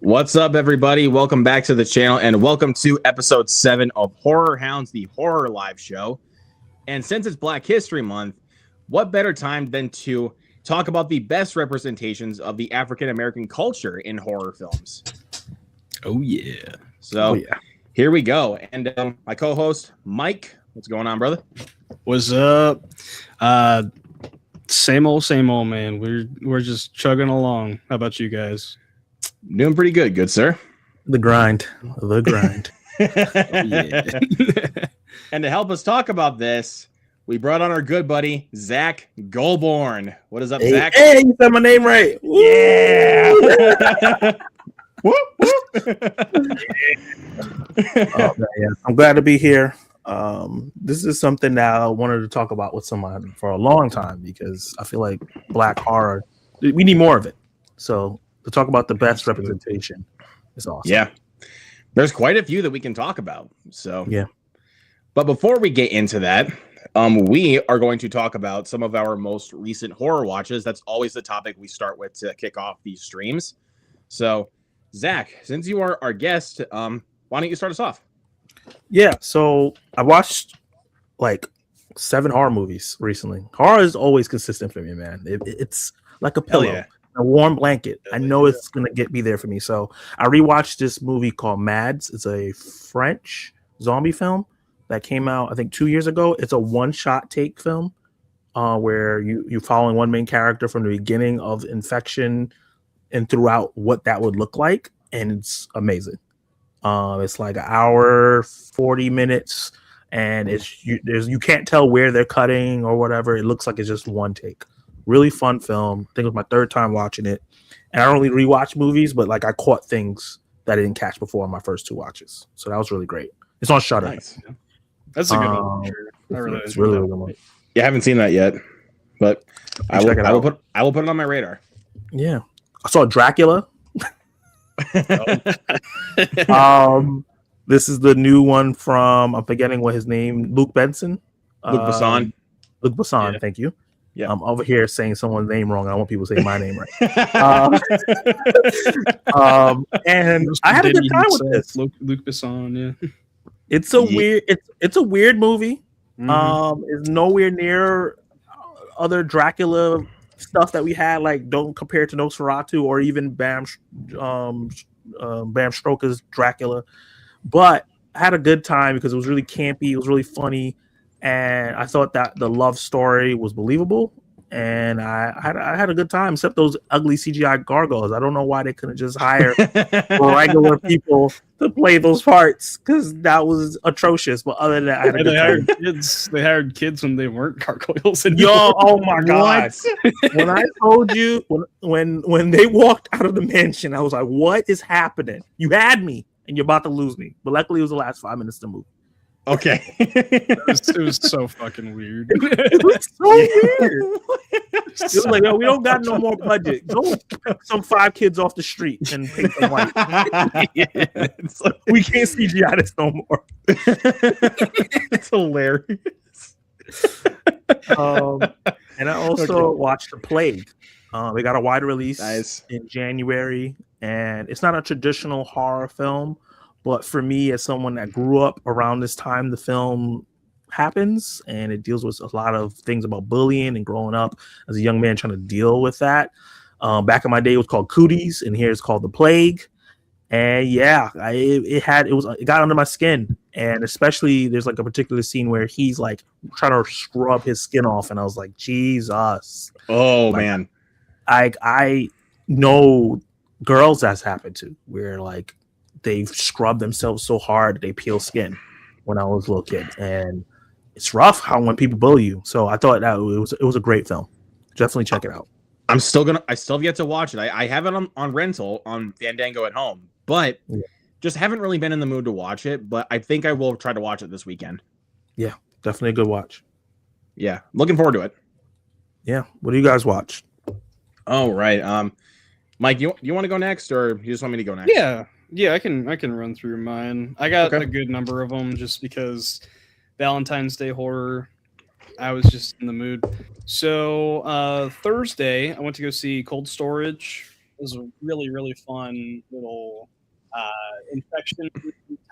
What's up, everybody? Welcome back to the channel, and welcome to episode 7 of Horror Hounds, the horror live show. And since it's Black History Month, what better time than to talk about the best representations of the African American culture in horror films? Oh yeah. So here we go. And my co-host Mike, what's going on, brother? What's up? Same old, man. We're just chugging along. How about you guys? Doing pretty good, sir. The grind. Yeah. And to help us talk about this, we brought on our good buddy Zach Goldborn. What is up, Zach? Hey, you said my name right. Yeah. Whoop, whoop. I'm glad to be here. This is something that I wanted to talk about with someone for a long time because I feel like Black horror, we need more of it. So to talk about the best representation is awesome. Yeah. There's quite a few that we can talk about. So yeah. But before we get into that, we are going to talk about some of our most recent horror watches. That's always the topic we start with to kick off these streams. So, Zach, since you are our guest, why don't you start us off? Yeah, so I watched like 7 horror movies recently. Horror is always consistent for me, man. It's like a pillow. Yeah. A warm blanket. I know it's gonna be there for me. So I rewatched this movie called Mads. It's a French zombie film that came out, I think, 2 years ago. It's a one-shot take film where you're following one main character from the beginning of infection and throughout what that would look like, and it's amazing. It's like an hour, 40 minutes, and you can't tell where they're cutting or whatever. It looks like it's just one take. Really fun film. I think it was my 3rd time watching it. And I don't really rewatch movies, but like I caught things that I didn't catch before in my first 2 watches. So that was really great. It's on Shudder. Nice. That's a good one. I really it's really good one. Yeah, I haven't seen that yet, but I will put it on my radar. Yeah. I saw Dracula. This is the new one from, I'm forgetting what his name, Luc Besson. Luc Besson. Luc Besson, yeah. Thank you. Yeah, I'm over here saying someone's name wrong. I want people to say my name right. And I had a good time with this. Luc Besson, yeah. It's a weird. It's a weird movie. It's nowhere near other Dracula stuff that we had. Like, don't compare it to Nosferatu or even Bram Stoker's Dracula. But I had a good time because it was really campy. It was really funny. And I thought that the love story was believable, and I had a good time. Except those ugly CGI gargoyles. I don't know why they couldn't just hire regular people to play those parts, because that was atrocious. But other than that, I had a good time. They hired kids when they weren't gargoyles. Oh my god! When I told you when they walked out of the mansion, I was like, "What is happening? You had me, and you're about to lose me." But luckily, it was the last 5 minutes of the movie. Okay. it was so fucking weird. It was so weird. It was like, yo, we don't got no more budget. Go pick some 5 kids off the street and pay them white. We can't CGI this no more. It's hilarious. And I also watched The Plague. We got a wide release in January, and it's not a traditional horror film. But for me, as someone that grew up around this time, the film happens, and it deals with a lot of things about bullying and growing up as a young man trying to deal with that. Back in my day, it was called Cooties, and here it's called The Plague. And yeah, it got under my skin, and especially there's like a particular scene where he's like trying to scrub his skin off, and I was like, Jesus. Oh like, man, I know girls that's happened to, where like they've scrubbed themselves so hard they peel skin when I was a little kid, and it's rough when people bully you. So I thought that it was a great film. Definitely check it out. I still have yet to watch it. I have it on rental on Fandango at home, but just haven't really been in the mood to watch it. But I think I will try to watch it this weekend. Yeah, definitely a good watch. Yeah, looking forward to it. Yeah, what do you guys watch? Oh right, Mike, you want to go next, or you just want me to go next? Yeah, I can run through mine. I got a good number of them just because Valentine's Day horror. I was just in the mood. So Thursday, I went to go see Cold Storage. was a really, really fun little infection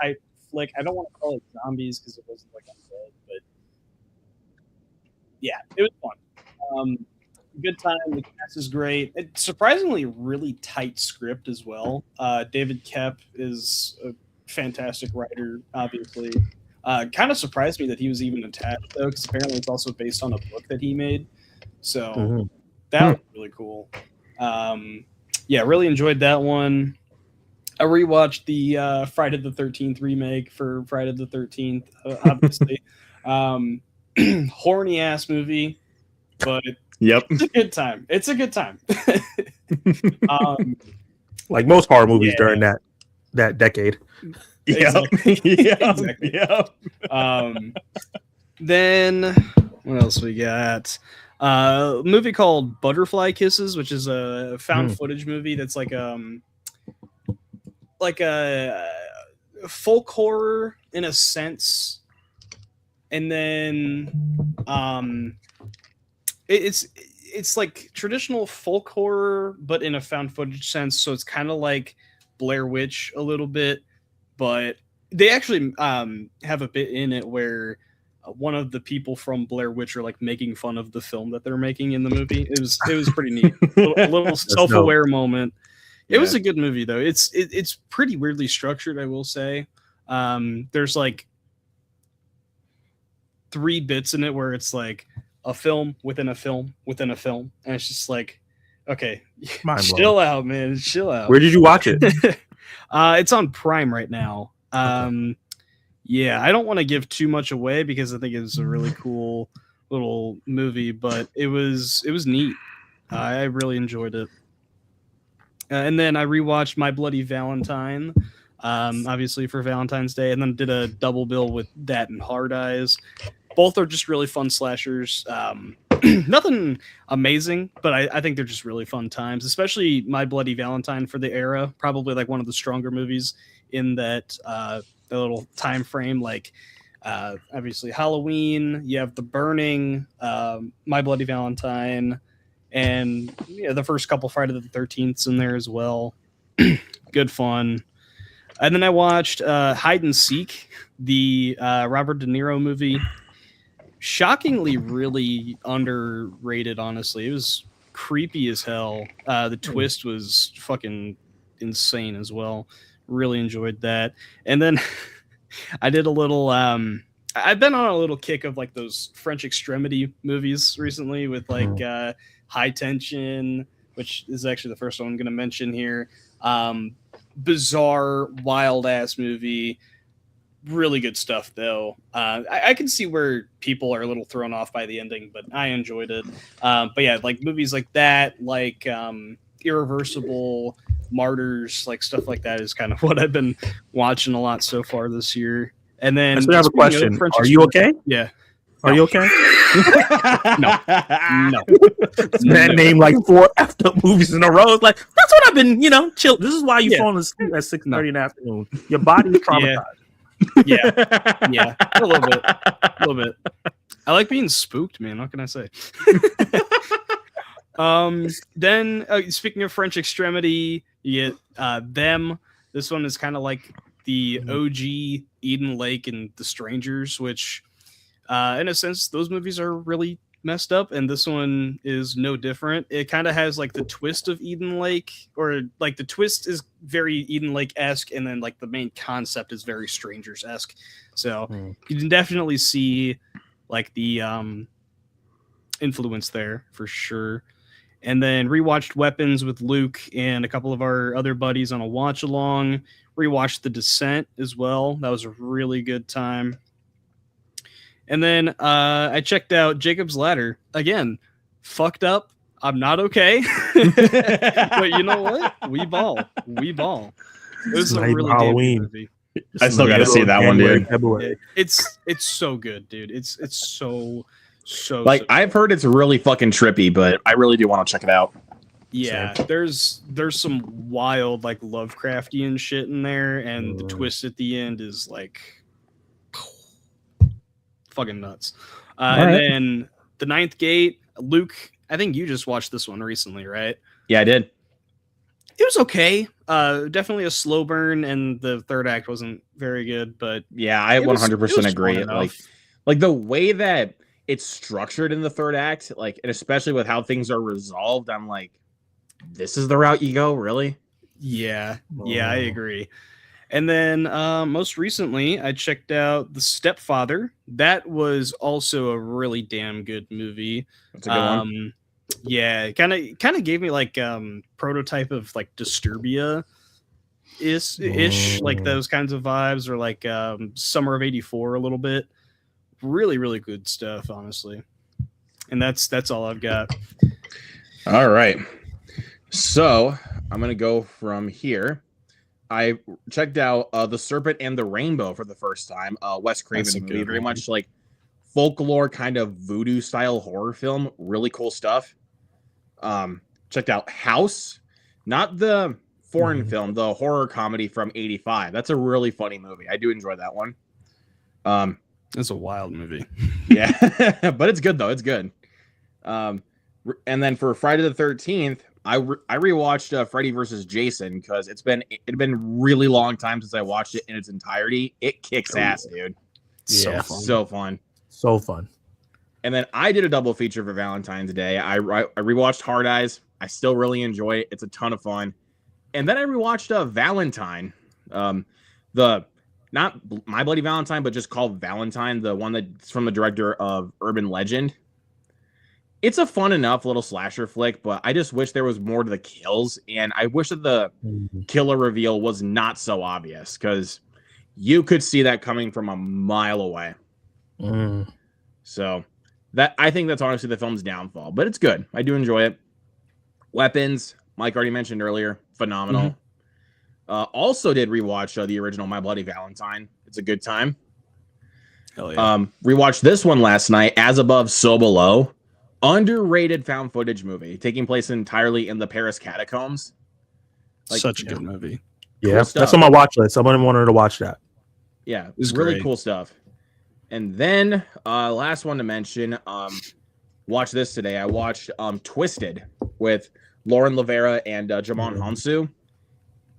type flick. I don't want to call it zombies because it wasn't like undead, but yeah, it was fun. Good time. The cast is great. It's surprisingly really tight script as well. David Koepp is a fantastic writer, obviously. Kind of surprised me that he was even attached, though, because apparently it's also based on a book that he made. So that was really cool. Yeah, really enjoyed that one. I rewatched the Friday the 13th remake for Friday the 13th, obviously. Horny ass movie, but yep, it's a good time. It's a good time. Like most horror movies during that decade. Exactly. Exactly. Yep. Then what else we got? A movie called Butterfly Kisses, which is a found footage movie that's like a folk horror in a sense, and then it's like traditional folk horror but in a found footage sense, so it's kind of like Blair Witch a little bit, but they actually have a bit in it where one of the people from Blair Witch are like making fun of the film that they're making in the movie. It was pretty neat. A little self-aware moment. It was a good movie though. It's pretty weirdly structured, I will say. There's like 3 bits in it where it's like a film within a film within a film, and it's just like, okay, chill out, man, chill out. Where did you watch it? It's on Prime right now. Yeah, I don't want to give too much away because I think it's a really cool little movie, but it was neat. I really enjoyed it. And then I rewatched My Bloody Valentine, obviously for Valentine's Day, and then did a double bill with that and Hard Eyes. Both are just really fun slashers. Nothing amazing, but I think they're just really fun times, especially My Bloody Valentine for the era. Probably like one of the stronger movies in that the little time frame. Like obviously Halloween, you have The Burning, My Bloody Valentine, and the first couple Friday the 13th in there as well. Good fun. And then I watched Hide and Seek, the Robert De Niro movie. Shockingly really underrated, honestly. It was creepy as hell. The twist was fucking insane as well. Really enjoyed that. And then I did a little I've been on a little kick of like those French Extremity movies recently with like High Tension, which is actually the first one I'm going to mention here. Bizarre, wild ass movie. Really good stuff though. I can see where people are a little thrown off by the ending, but I enjoyed it. But yeah, like movies like that, like Irreversible, Martyrs, like stuff like that is kind of what I've been watching a lot so far this year. And then I have a question. Are you okay? Yeah. Are you okay? No. This man named like 4 effed up movies in a row. It's like, that's what I've been, chill. This is why you falling asleep at 6:30 in the afternoon. Your body is traumatized. Yeah, a little bit. I like being spooked, man. What can I say? Then speaking of French Extremity, you get Them. This one is kind of like the OG Eden Lake and The Strangers, which in a sense those movies are really messed up, and this one is no different. It kind of has like the twist of Eden Lake, or like the twist is very Eden Lake-esque, and then like the main concept is very Strangers-esque. So you can definitely see like the influence there for sure. And then rewatched Weapons with Luke and a couple of our other buddies on a watch along. Rewatched The Descent as well. That was a really good time. And then I checked out Jacob's Ladder. Again, fucked up. I'm not okay. But you know what? We ball. It was a really Halloween damn good movie. I still got to see that one, dude. It's so good, dude. It's so like, so I've heard it's really fucking trippy, but I really do want to check it out. Yeah, there's some wild like Lovecraftian shit in there, and the twist at the end is like fucking nuts. And then The Ninth Gate, Luke, I think you just watched this one recently, right? Yeah, I did. It was okay. Definitely a slow burn, and the third act wasn't very good. But Yeah, I it was 100% fun agree. enough. Like the way that it's structured in the third act, like, and especially with how things are resolved, I'm like, this is the route you go, really? Yeah, I agree. And then most recently, I checked out The Stepfather. That was also a really damn good movie. That's a good one. Yeah, kind of gave me like prototype of like Disturbia ish, like those kinds of vibes, or like Summer of '84 a little bit. Really, really good stuff, honestly. And that's all I've got. All right. So I'm gonna go from here. I checked out The Serpent and the Rainbow for the first time. Wes Craven movie, very much like folklore kind of voodoo style horror film. Really cool stuff. Checked out House, not the foreign film, the horror comedy from '85. That's a really funny movie. I do enjoy that one. It's a wild movie. Yeah, but it's good though. It's good. And then for Friday the 13th, I rewatched Freddy versus Jason because it'd been really long time since I watched it in its entirety. It kicks ass, dude. Yeah, so fun. And then I did a double feature for Valentine's Day. I rewatched Hard Eyes. I still really enjoy it. It's a ton of fun. And then I rewatched Valentine, the not My Bloody Valentine, but just called Valentine, the one that's from the director of Urban Legend. It's a fun enough little slasher flick, but I just wish there was more to the kills, and I wish that the killer reveal was not so obvious, because you could see that coming from a mile away. So that, I think that's honestly the film's downfall, but it's good. I do enjoy it. Weapons, Mike already mentioned earlier, phenomenal. Also did rewatch the original My Bloody Valentine. It's a good time. Hell yeah. Rewatched this one last night, As Above, So Below. Underrated found footage movie taking place entirely in the Paris catacombs. Like, such a good movie. Yeah, cool, that's on my watch list. Someone wanted to watch that. Yeah, it's really great. Cool stuff. And then last one to mention, watch this today. I watched Twisted with Lauren Lavera and Jamon Hansu.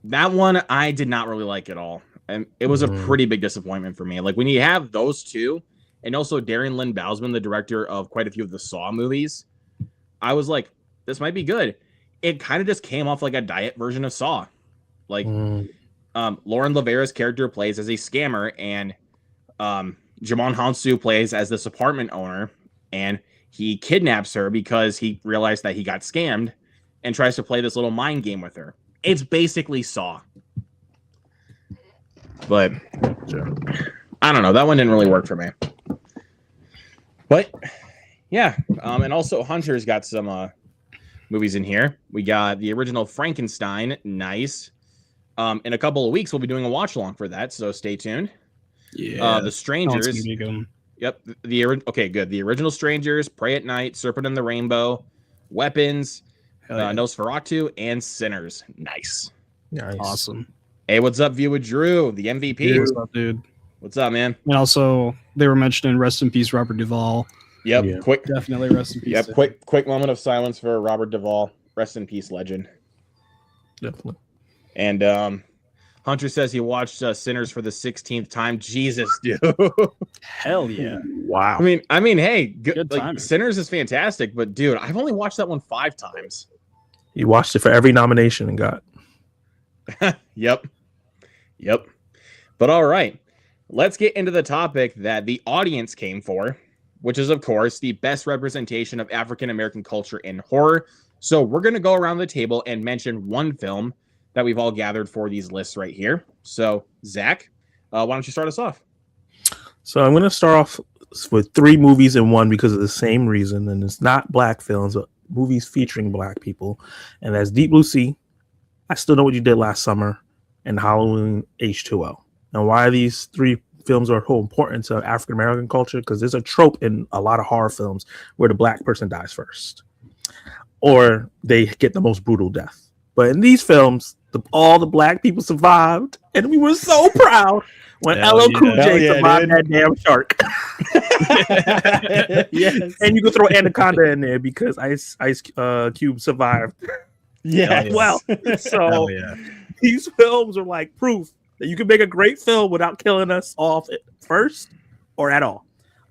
That one I did not really like at all. And it was a pretty big disappointment for me. Like when you have those two, and also Darren Lynn Bousman, the director of quite a few of the Saw movies, I was like, this might be good. It kind of just came off like a diet version of Saw. Like Lauren Lavera's character plays as a scammer, and Jamon Hansu plays as this apartment owner, and he kidnaps her because he realized that he got scammed and tries to play this little mind game with her. It's basically Saw. But I don't know. That one didn't really work for me. But yeah, and also Hunter's got some movies in here. We got the original Frankenstein, nice. In a couple of weeks, we'll be doing a watch along for that, so stay tuned. Yeah, The Strangers. Yep. Okay, good. The original Strangers, Pray at Night, Serpent and the Rainbow, Weapons, Nosferatu, and Sinners. Nice. Awesome. Hey, what's up, View with Drew, the MVP? What's up, dude? What's up, man? And also, they were mentioning rest in peace, Robert Duvall. Yep. Yeah. Quick. Definitely rest in peace. Yep. Quick moment of silence for Robert Duvall. Rest in peace, legend. Definitely. And Hunter says he watched Sinners for the 16th time. Jesus, dude. Hell yeah. Wow. I mean, hey, good like, Sinners is fantastic, but dude, I've only watched that one 5 times. You watched it for every nomination and got. Yep. But all right. Let's get into the topic that the audience came for, which is, of course, the best representation of African-American culture in horror. So we're going to go around the table and mention one film that we've all gathered for these lists right here. So, Zach, why don't you start us off? So I'm going to start off with 3 movies in one because of the same reason. And it's not black films, but movies featuring black people. And that's Deep Blue Sea, I Still Know What You Did Last Summer, and Halloween H2O. And why these 3 films are so important to African American culture? Because there's a trope in a lot of horror films where the black person dies first, or they get the most brutal death. But in these films, all the black people survived, and we were so proud when LL Cool J survived that damn shark. Yes. And you can throw Anaconda in there because Ice Cube survived Yeah. Well, so these films are like proof that you can make a great film without killing us off at first or at all.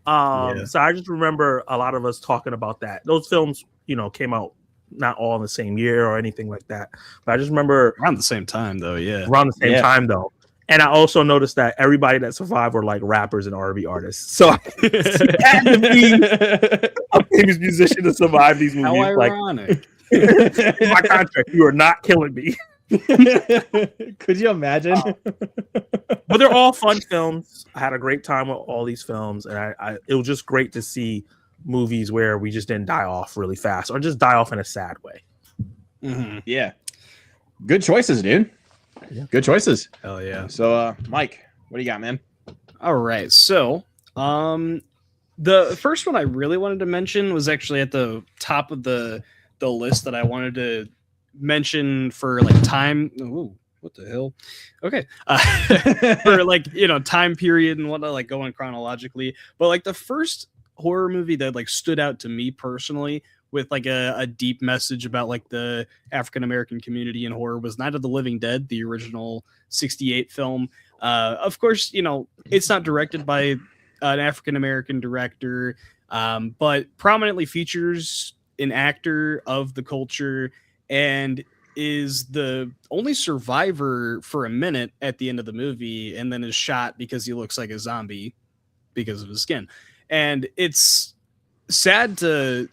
So I just remember a lot of us talking about that. Those films, came out not all in the same year or anything like that. But I just remember around the same time, though. Yeah, around the same time, though. And I also noticed that everybody that survived were like rappers and R&B artists. So it had to be a famous musician to survive these movies. How ironic. In my contract, you are not killing me. Could you imagine? But they're all fun films. I had a great time with all these films, and it was just great to see movies where we just didn't die off really fast or just die off in a sad way. Mm-hmm. Yeah. Good choices, dude. Yeah. Good choices. Hell yeah. So, Mike, what do you got, man? All right. So, the first one I really wanted to mention was actually at the top of the list that I wanted to mention for like time. Ooh, what the hell? Okay. For like, time period and whatnot, like going chronologically. But like the first horror movie that like stood out to me personally with like a deep message about like the African American community in horror was Night of the Living Dead, the original 1968 film. Of course, it's not directed by an African American director, but prominently features an actor of the culture and is the only survivor for a minute at the end of the movie, and then is shot because he looks like a zombie because of his skin. And it's sad to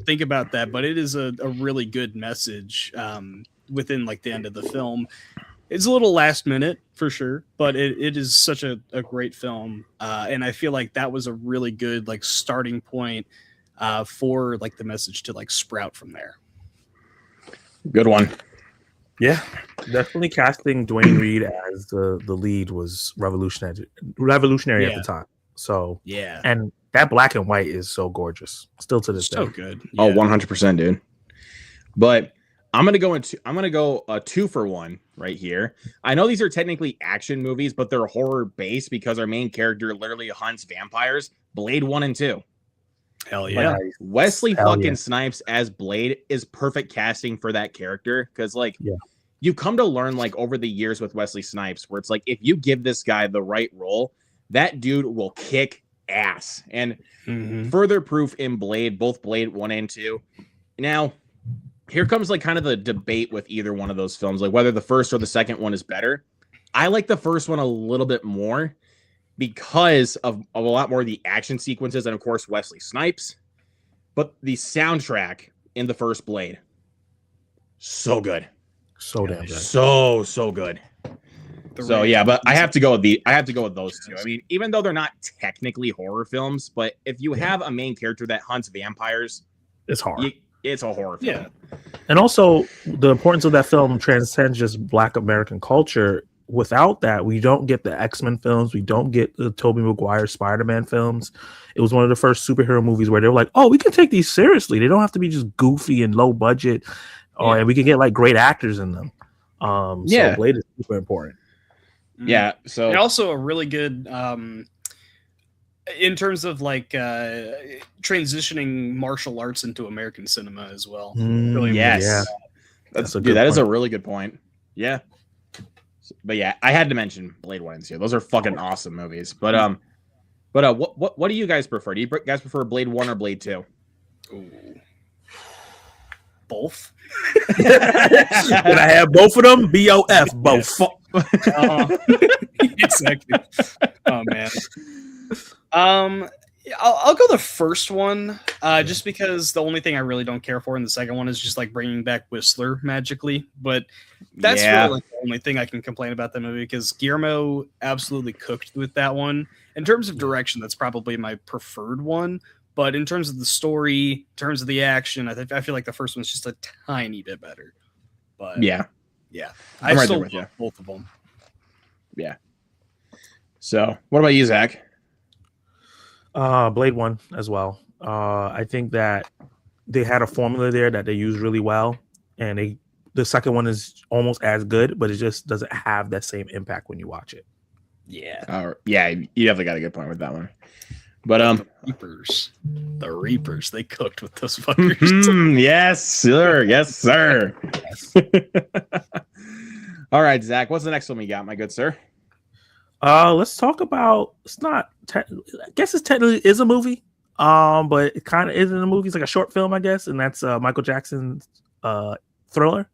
think about that, but it is a really good message within like the end of the film. It's a little last minute for sure, but it is such a great film, and I feel like that was a really good like starting point for like the message to like sprout from there. Good one. Yeah, definitely casting Dwayne Reed as the lead was revolutionary at the time. So yeah, and that black and white is so gorgeous still to this day. So good. Yeah. Oh, 100%, dude. But I'm gonna go a 2-for-1 right here. I know these are technically action movies, but they're horror based because our main character literally hunts vampires. Blade 1 and 2. Hell yeah. Like, Wesley Snipes as Blade is perfect casting for that character because you come to learn like over the years with Wesley Snipes where it's like if you give this guy the right role, that dude will kick ass. And further proof in Blade, both Blade 1 and 2. Now, here comes like kind of the debate with either one of those films, like whether the first or the second one is better. I like the first one a little bit more because of a lot more of the action sequences and of course Wesley Snipes. But the soundtrack in the first Blade, so good. So damn good. So good. So yeah, but I have to go with those two. I mean, even though they're not technically horror films, but if you have a main character that hunts vampires, it's horror. It's a horror film. Yeah. And also the importance of that film transcends just Black American culture. Without that, we don't get the X-Men films. We don't get the Tobey Maguire Spider-Man films. It was one of the first superhero movies where they were like, oh, we can take these seriously. They don't have to be just goofy and low budget, and we can get like great actors in them. So Blade is super important. Yeah. So and also a really good in terms of like transitioning martial arts into American cinema as well. Really, yes. Yeah. That is a really good point. Yeah. But yeah, I had to mention Blade 1 and 2. Those are fucking awesome movies. But what do you guys prefer? Do you guys prefer Blade 1 or Blade 2? Ooh. Both. Can I have both of them? BOF, both. Exactly. Oh man. I'll go the first one, just because the only thing I really don't care for in the second one is just like bringing back Whistler magically. But that's really like the only thing I can complain about the movie because Guillermo absolutely cooked with that one. In terms of direction, that's probably my preferred one. But in terms of the story, in terms of the action, I feel like the first one's just a tiny bit better. But yeah, I still love both of them. Yeah. So, what about you, Zach? Blade 1 as well. I think that they had a formula there that they used really well, and the second one is almost as good, but it just doesn't have that same impact when you watch it. Yeah. Yeah, you definitely got a good point with that one. But the Reapers, they cooked with those fuckers. Yes, sir. Yes, sir. All right, Zach, what's the next one we got, my good sir? Let's talk about. It's not. I guess it's technically is a movie. But it kind of isn't a movie. It's like a short film, I guess, and that's Michael Jackson's Thriller.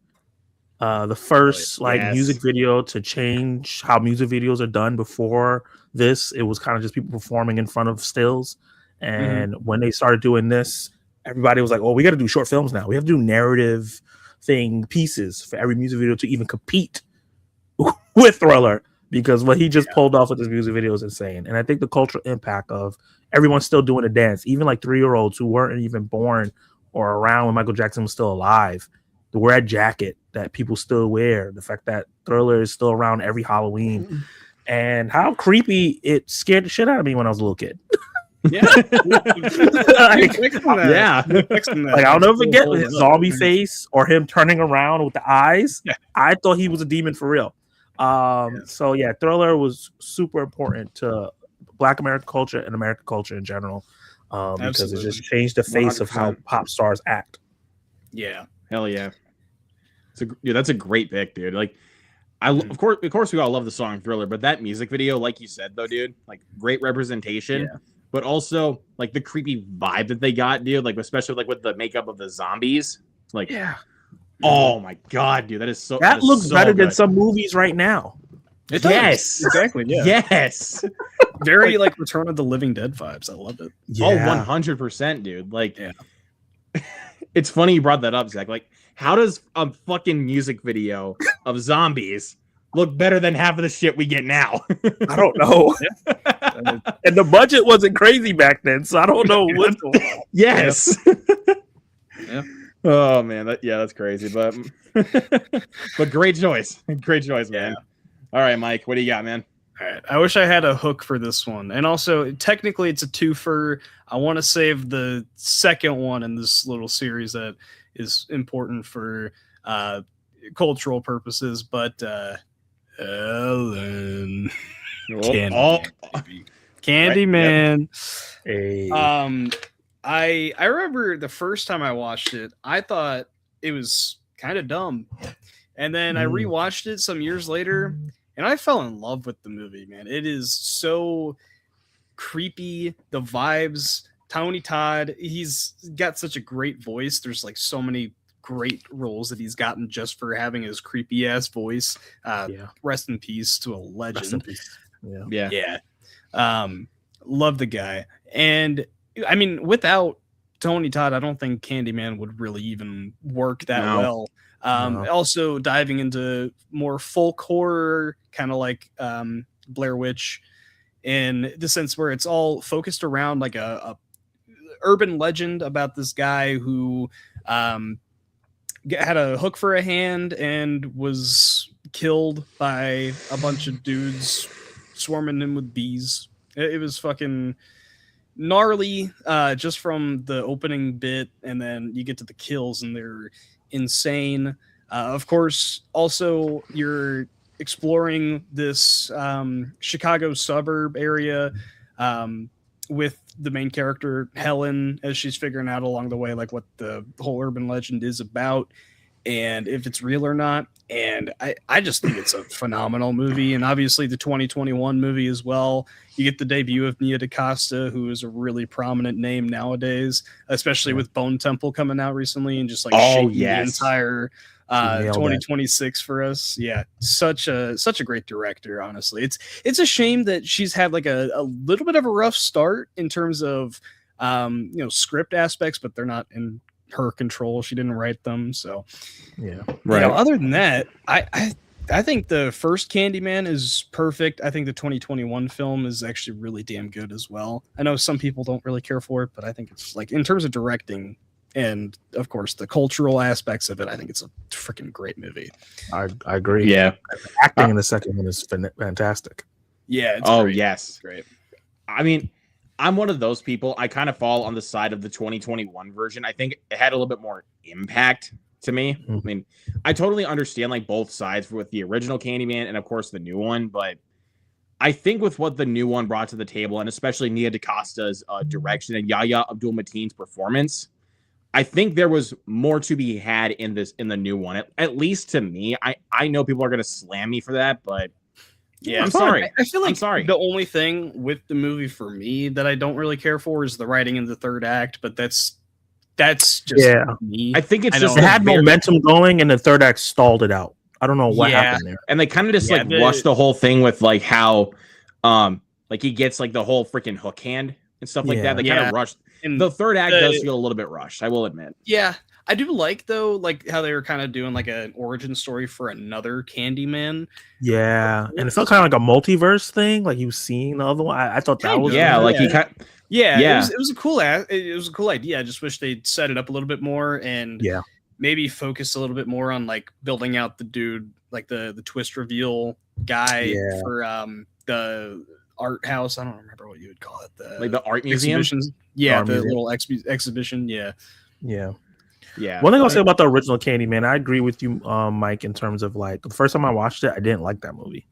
The first music video to change how music videos are done. Before this, it was kind of just people performing in front of stills. And when they started doing this, everybody was like, "Oh, we got to do short films now. We have to do narrative pieces for every music video to even compete with Thriller." Because what he just pulled off with this music video is insane. And I think the cultural impact of everyone's still doing a dance, even like 3-year-olds who weren't even born or around when Michael Jackson was still alive, to wear a jacket that people still wear, the fact that Thriller is still around every Halloween, and how creepy it scared the shit out of me when I was a little kid. Yeah. Like, I'll never forget his zombie face or him turning around with the eyes. Yeah. I thought he was a demon for real. So yeah, Thriller was super important to Black American culture and American culture in general, because it just changed the face 100%. Of how pop stars act. Yeah, hell yeah. That's a great pick, dude. Like, of course, we all love the song Thriller, but that music video, like you said, though, dude, like great representation, but also like the creepy vibe that they got, dude. Like, especially like with the makeup of the zombies, like, oh my god, dude, that looks better than some movies right now. Yes, exactly. Yeah. Yes. Very like Return of the Living Dead vibes. I love it. Yeah. Oh, 100%, dude. Like, it's funny you brought that up, Zach. Like, how does a fucking music video of zombies look better than half of the shit we get now? I don't know. And the budget wasn't crazy back then, so I don't know what's going on. Yes. Yeah. Oh man, that's crazy, but great choice, man. All right, Mike, what do you got, man? All right, I wish I had a hook for this one, and also technically it's a twofer. I want to save the second one in this little series that is important for cultural purposes, but Ellen, Candyman. Hey. I remember the first time I watched it, I thought it was kind of dumb. And then I rewatched it some years later, and I fell in love with the movie, man. It is so creepy. The vibes, Tony Todd, he's got such a great voice. There's like so many great roles that he's gotten just for having his creepy ass voice. Rest in peace to a legend. Yeah. Love the guy. And I mean, without Tony Todd, I don't think Candyman would really even work that well. Also diving into more folk horror, kind of like Blair Witch, in the sense where it's all focused around like a urban legend about this guy who had a hook for a hand and was killed by a bunch of dudes swarming him with bees. It was fucking gnarly, just from the opening bit, and then you get to the kills and they're insane. Of course, also you're exploring this Chicago suburb area with the main character Helen, as she's figuring out along the way like what the whole urban legend is about and if it's real or not. And I just think it's a phenomenal movie. And obviously the 2021 movie as well. You get the debut of Nia DaCosta, who is a really prominent name nowadays, especially with Bone Temple coming out recently and just like shaking the entire 2026 for us. Yeah, such a great director, honestly. It's a shame that she's had like a little bit of a rough start in terms of script aspects, but they're not in her control. She didn't write them, so right. Other than that, I think the first Candyman is perfect. I think the 2021 film is actually really damn good as well. I know some people don't really care for it, but I think it's like in terms of directing and of course the cultural aspects of it, I think it's a freaking great movie. I agree. Yeah, acting in the second one is fantastic. Yeah. It's great. Yes, it's great. I mean, I'm one of those people. I kind of fall on the side of the 2021 version. I think it had a little bit more impact to me. I mean, I totally understand like both sides with the original Candyman and of course the new one, but I think with what the new one brought to the table, and especially Nia DaCosta's direction and Yahya Abdul-Mateen's performance, I think there was more to be had in the new one. At least to me, I know people are going to slam me for that, but yeah, I'm sorry. I feel like I'm sorry. The only thing with the movie for me that I don't really care for is the writing in the third act, but that's just me. I think it's just it had momentum going, and the third act stalled it out. I don't know what happened there. And they kind of just rushed the whole thing with like how like he gets like the whole freaking hook hand and stuff like that. They kind of rushed. And the third act does feel a little bit rushed, I will admit. Yeah. I do like though, like how they were kind of doing like an origin story for another Candyman. Yeah, and it felt kind of like a multiverse thing, like you seeing the other one. I thought that was It was a cool idea. I just wish they'd set it up a little bit more and maybe focus a little bit more on like building out the dude, like the twist reveal guy for the art house. I don't remember what you would call it. Like the art museum. Yeah, the little exhibition. Yeah. One thing I'll say about the original Candyman, I agree with you, Mike, in terms of like the first time I watched it, I didn't like that movie.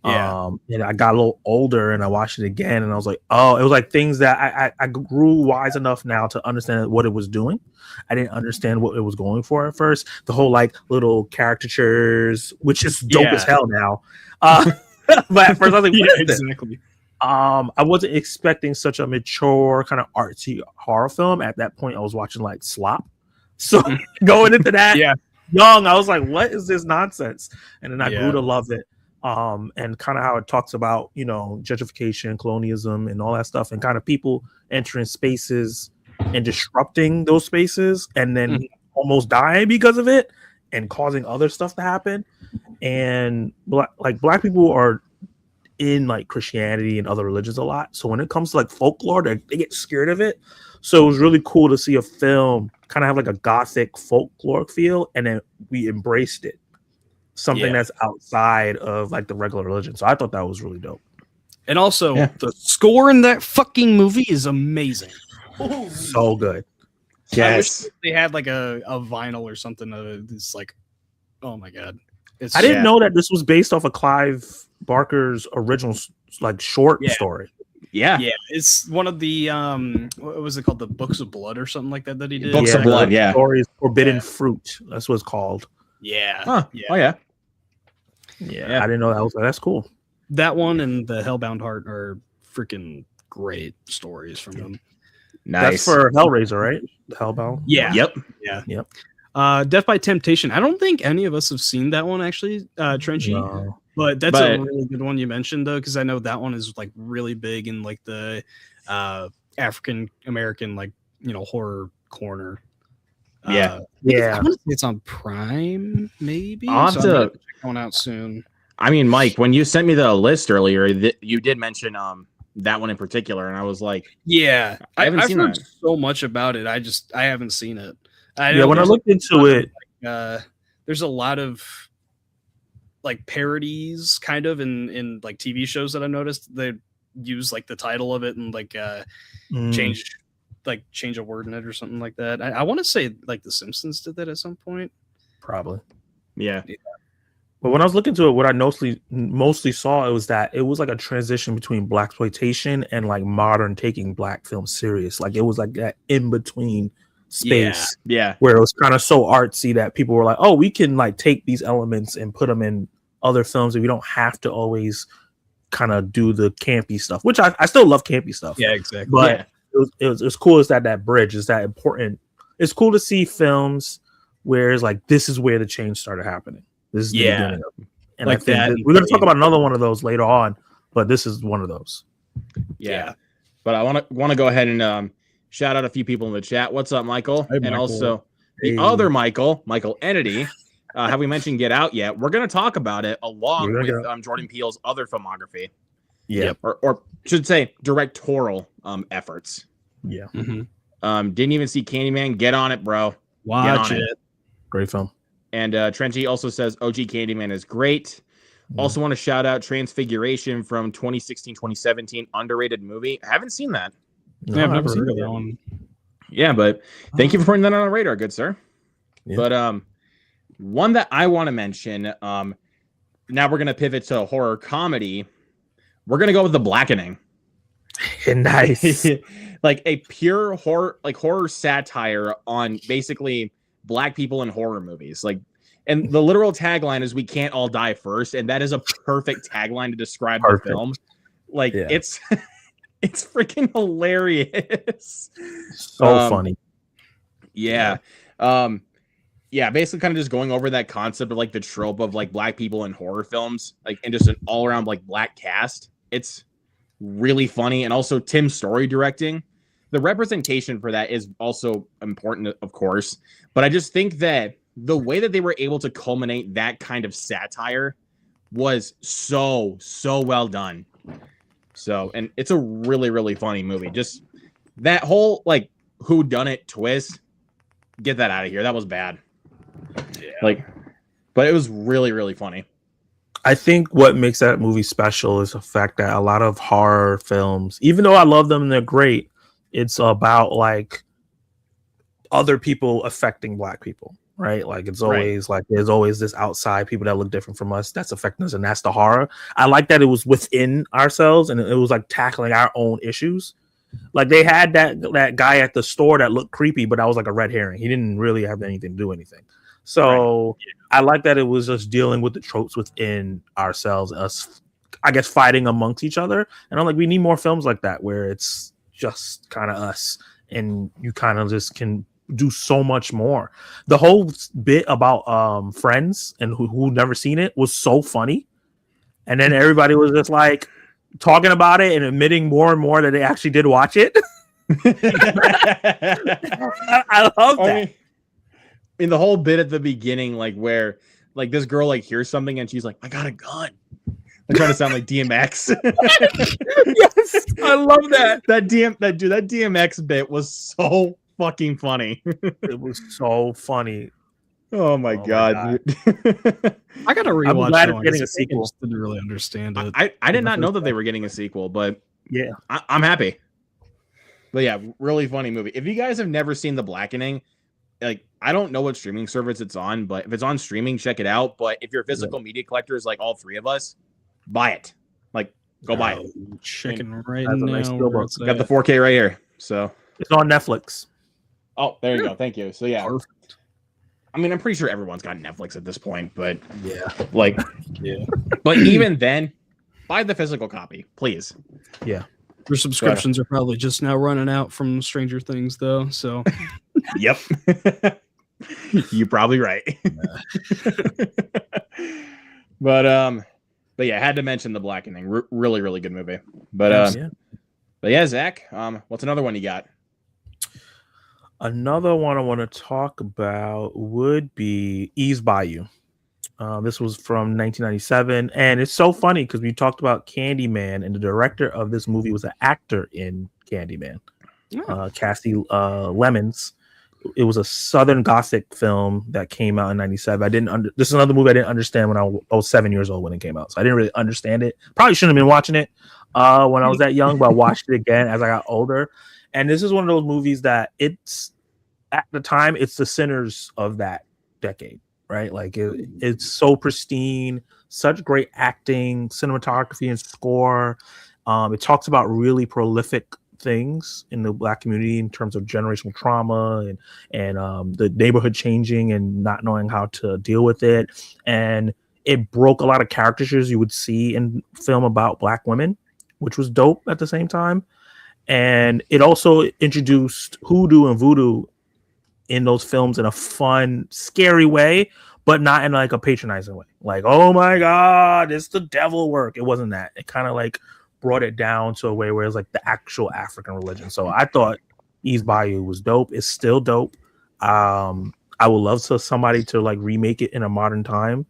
And I got a little older and I watched it again and I was like, oh, it was like things that I grew wise enough now to understand what it was doing. I didn't understand what it was going for at first. The whole like little caricatures, which is dope as hell now. But at first I was like, what is exactly? I wasn't expecting such a mature kind of artsy horror film. At that point, I was watching like Slop. So going into that young, I was like, what is this nonsense? And then I grew to love it. And kind of how it talks about, you know, gentrification, colonialism, and all that stuff, and kind of people entering spaces and disrupting those spaces and then almost dying because of it and causing other stuff to happen. And black people are in like Christianity and other religions a lot. So when it comes to like folklore, they get scared of it. So it was really cool to see a film kind of have like a gothic folklore feel, and then we embraced it. Something that's outside of like the regular religion. So I thought that was really dope. And also the score in that fucking movie is amazing. So good. Yes. I wish they had like a vinyl or something of it. It's like, oh my god. I didn't know that this was based off of Clive Barker's original like short story. Yeah, it's one of the what was it called? The Books of Blood or something like that he did. Books of Blood, Stories, Forbidden Fruit. That's what it's called. Yeah. Huh. Yeah. Oh yeah. Yeah, I didn't know that's cool. That one and the Hellbound Heart are freaking great stories from them. Nice. That's for Hellraiser, right? The Hellbound. Yeah. Yep. Death by Temptation. I don't think any of us have seen that one actually, Trenchy. No. But that's a really good one you mentioned though, because I know that one is like really big in like the African American like horror corner. I want to say it's on Prime, maybe. I'll have to check one out soon. I mean, Mike, when you sent me the list earlier, you did mention that one in particular, and I was like, yeah, I've seen heard that. so much about it. I haven't seen it. When I looked into it, there's a lot of like parodies, kind of in like TV shows that I noticed. They use like the title of it and like change a word in it or something like that. I want to say like The Simpsons did that at some point. Probably. Yeah. But when I was looking to it, what I mostly saw was that it was like a transition between blaxploitation and like modern taking black film serious. Like it was like that in between space. Yeah. Where it was kind of so artsy that people were like, oh, we can like take these elements and put them in other films, and we don't have to always kind of do the campy stuff, which I still love campy stuff. Yeah, exactly. But it was cool as that bridge is that important. It's cool to see films where it's like this is where the change started happening. This is the beginning of it. And like I think we're going to talk about another one of those later on, but this is one of those. Yeah. But I want to go ahead and shout out a few people in the chat. What's up, Michael? Hey, Michael. And also the other Michael Entity. Have we mentioned Get Out yet? We're going to talk about it along with Jordan Peele's other filmography. Yeah. Or should say directorial efforts. Yeah. Mm-hmm. Didn't even see Candyman. Get on it, bro. Watch it. Great film. And Trenchy also says OG Candyman is great. Also want to shout out Transfiguration from 2016-2017, underrated movie. I haven't seen that. No, I've never heard of that one. Yeah, but thank you for putting that on our radar, good sir. Yeah. But one that I want to mention, now we're going to pivot to horror comedy. we're gonna go with The Blackening. Nice. Like a pure horror satire on basically black people in horror movies. Like, and the literal tagline is "We can't all die first," and that is a perfect tagline to describe the film. Like, it's it's freaking hilarious. So funny. Yeah. Yeah, basically kind of just going over that concept of like the trope of like black people in horror films, like, and just an all around like black cast. It's really funny. And also Tim's story directing. The representation for that is also important, of course. But I just think that the way that they were able to culminate that kind of satire was so well done. So, and it's a really, really funny movie. Just that whole like whodunit twist, get that out of here. That was bad. Yeah. Like, but it was really, really funny. I think what makes that movie special is the fact that a lot of horror films, even though I love them and they're great, it's about like other people affecting black people, right? Like it's always like there's always this outside people that look different from us that's affecting us, and that's the horror. I like that it was within ourselves and it was like tackling our own issues. Like they had that guy at the store that looked creepy, but that was like a red herring. He didn't really have anything to do anything. So I like that it was just dealing with the tropes within ourselves, us, I guess, fighting amongst each other. And I'm like, we need more films like that where it's just kind of us and you kind of just can do so much more. The whole bit about Friends and who never seen it was so funny. And then everybody was just like talking about it and admitting more and more that they actually did watch it. I love that. In the whole bit at the beginning, like where like this girl like hears something and she's like, I got a gun. I'm trying to sound like DMX. Yes, I love that. That DMX bit was so fucking funny. It was so funny. Oh my god. I gotta rewatch. I'm glad it's getting a sequel. I just didn't really understand it. I did not know that they were getting a sequel, but yeah, I'm happy. But yeah, really funny movie. If you guys have never seen The Blackening, like I don't know what streaming service it's on, but if it's on streaming, check it out. But if you're physical media collectors like all three of us, buy it. Like go buy it. Checking right That's a now. nice deal, bro. Got the 4K right here. So it's on Netflix. Oh, there you go. Thank you. So yeah. Perfect. I mean, I'm pretty sure everyone's got Netflix at this point, but yeah, like But even then, buy the physical copy, please. Yeah. Your subscriptions are probably just now running out from Stranger Things, though. So, yep, you're probably right. But yeah, I had to mention The Blackening. Really, really good movie. But yeah, Zach, what's another one you got? Another one I want to talk about would be Eve's Bayou. This was from 1997, and it's so funny because we talked about Candyman, and the director of this movie was an actor in Candyman, Cassie Lemons. It was a Southern Gothic film that came out in 97. This is another movie I didn't understand when I was 7 years old when it came out, so I didn't really understand it. Probably shouldn't have been watching it when I was that young, but I watched it again as I got older. And this is one of those movies that it's at the time it's the sinners of that decade. Right, like it's so pristine, such great acting, cinematography, and score. It talks about really prolific things in the Black community in terms of generational trauma and the neighborhood changing and not knowing how to deal with it. And it broke a lot of caricatures you would see in film about Black women, which was dope at the same time. And it also introduced hoodoo and voodoo in those films in a fun, scary way, but not in like a patronizing way. Like, oh my God, it's the devil work. It wasn't that. It kind of like brought it down to a way where it's like the actual African religion. So I thought Eve's Bayou was dope. It's still dope. I would love somebody to like remake it in a modern time.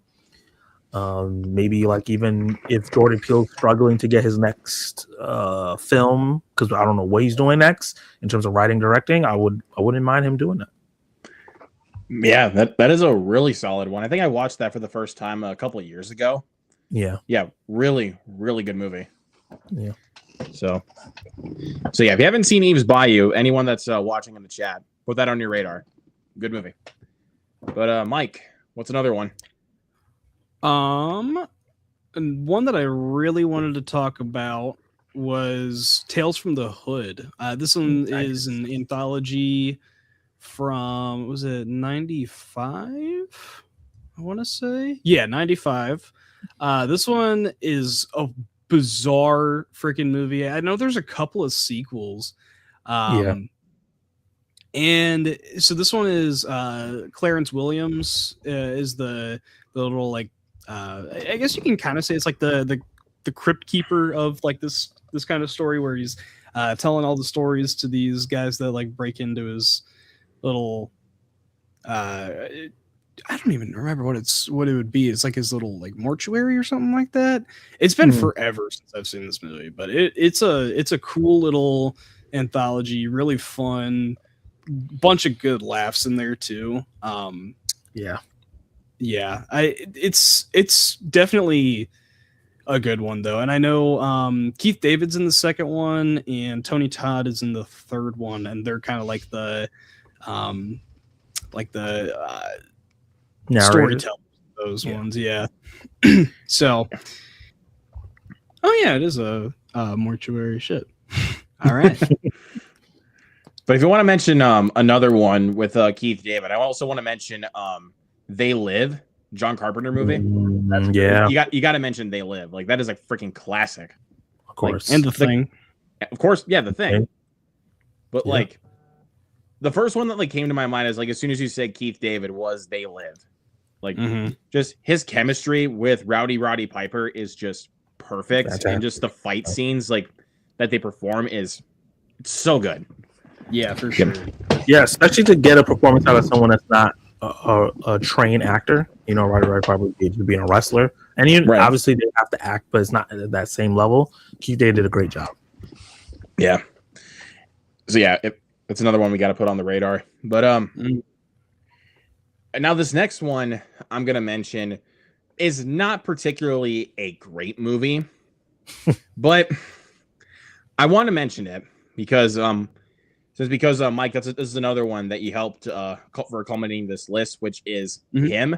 Maybe like even if Jordan Peele's struggling to get his next film, because I don't know what he's doing next in terms of writing, directing, I wouldn't mind him doing that. Yeah, that is a really solid one. I think I watched that for the first time a couple of years ago. Yeah, really, really good movie. Yeah. So yeah, if you haven't seen Eve's Bayou, anyone that's watching in the chat, put that on your radar. Good movie. But Mike, what's another one? And one that I really wanted to talk about was Tales from the Hood. This one is an anthology from, was it 95? I want to say. Yeah, 95. This one is a bizarre freaking movie. I know there's a couple of sequels. And so this one is Clarence Williams is the little like I guess you can kind of say it's like the crypt keeper of like this kind of story where he's telling all the stories to these guys that like break into his little I don't even remember what it would be. It's like his little like mortuary or something like that. It's been forever since I've seen this movie, but it's a cool little anthology, really fun, bunch of good laughs in there too. It's definitely a good one though, and I know Keith David's in the second one and Tony Todd is in the third one, and they're kind of like the storytellers, those ones. So it is a mortuary shit. All right. But if you want to mention another one with Keith David, I also want to mention They Live, John Carpenter movie. You got to mention They Live. Like that is a freaking classic. Of course. Like, and The Thing. Of course, The Thing. Okay. But like the first one that like came to my mind is like as soon as you said Keith David was They Live. Like just his chemistry with Roddy Piper is just perfect. Fantastic. And just the fight scenes like that they perform is so good. Yeah, for sure. Yeah, especially to get a performance out of someone that's not a trained actor. You know, Roddy Piper being a wrestler, and obviously they have to act, but it's not at that same level. Keith David did a great job. Yeah. So it's another one we got to put on the radar. But now this next one I'm gonna mention is not particularly a great movie, but I want to mention it because Mike, this is another one that you helped for culminating this list, which is Him.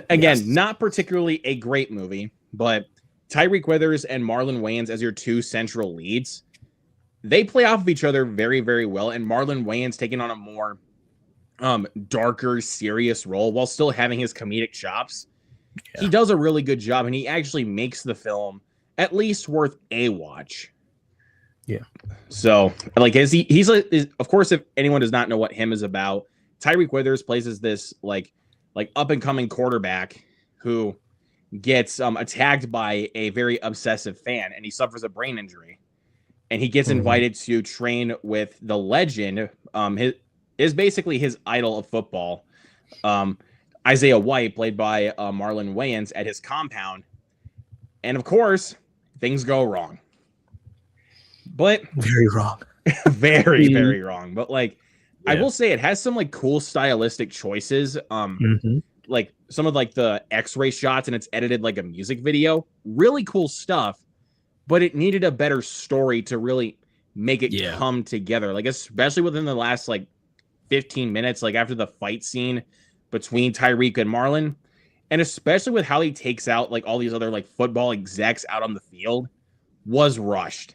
Again, not particularly a great movie, but Tyreek Withers and Marlon Wayans as your two central leads, they play off of each other very, very well. And Marlon Wayans taking on a more darker, serious role while still having his comedic chops. Yeah. He does a really good job, and he actually makes the film at least worth a watch. Yeah. So, like, he's of course, if anyone does not know what Him is about, Tyreek Withers plays as this like up and coming quarterback who gets attacked by a very obsessive fan, and he suffers a brain injury, and he gets invited to train with the legend. Is basically his idol of football, Isaiah White, played by Marlon Wayans, at his compound, and of course, things go wrong. But very wrong. Very, very wrong. But like I will say it has some like cool stylistic choices. Like some of like the X-ray shots, and it's edited like a music video. Really cool stuff, but it needed a better story to really make it come together. Like especially within the last like 15 minutes, like after the fight scene between Tyreek and Marlon, and especially with how he takes out like all these other like football execs out on the field, was rushed.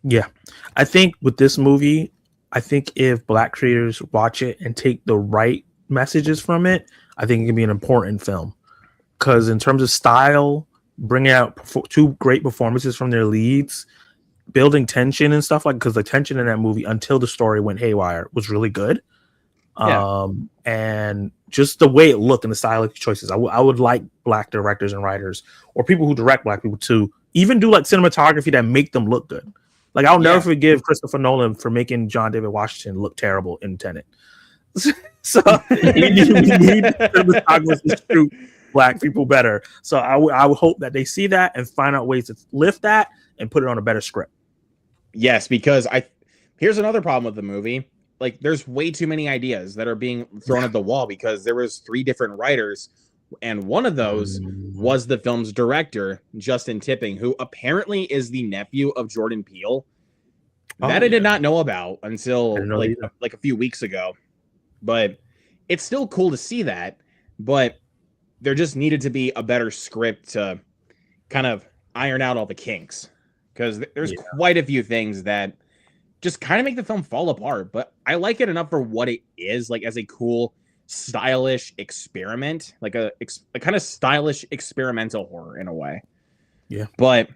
Yeah, I think with this movie, I think if Black creators watch it and take the right messages from it, I think it can be an important film. Because in terms of style, bringing out two great performances from their leads, building tension and stuff, like, because the tension in that movie until the story went haywire was really good. And just the way it looked and the stylistic choices, I would like Black directors and writers or people who direct Black people to even do like cinematography that make them look good. Like I'll never forgive Christopher Nolan for making John David Washington look terrible in Tenet. So we need cinematographers to shoot Black people better. So I would hope that they see that and find out ways to lift that and put it on a better script. Yes, because here's another problem with the movie. Like there's way too many ideas that are being thrown at the wall because there was 3 different writers, and one of those was the film's director, Justin Tipping, who apparently is the nephew of Jordan Peele. I did not know about until like a few weeks ago. But it's still cool to see that. But there just needed to be a better script to kind of iron out all the kinks, because there's quite a few things that just kind of make the film fall apart. But I like it enough for what it is, like as a cool, stylish experiment, like a kind of stylish experimental horror in a way. Yeah. But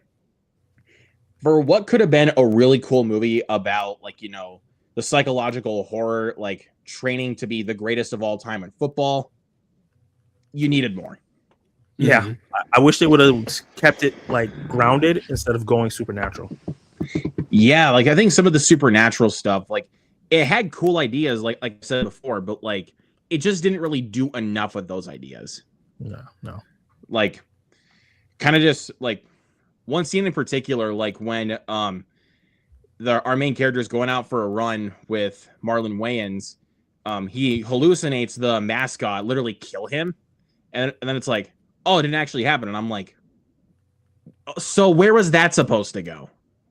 for what could have been a really cool movie about, like, you know, the psychological horror, like training to be the greatest of all time in football, you needed more. Yeah. Mm-hmm. I wish they would have kept it like grounded instead of going supernatural. Yeah, like I think some of the supernatural stuff, like it had cool ideas, like I said before, but like it just didn't really do enough with those ideas. No. Like kind of just like one scene in particular, like when our main character is going out for a run with Marlon Wayans, he hallucinates the mascot literally kill him, and then it's like, oh, it didn't actually happen. And I'm like, so where was that supposed to go?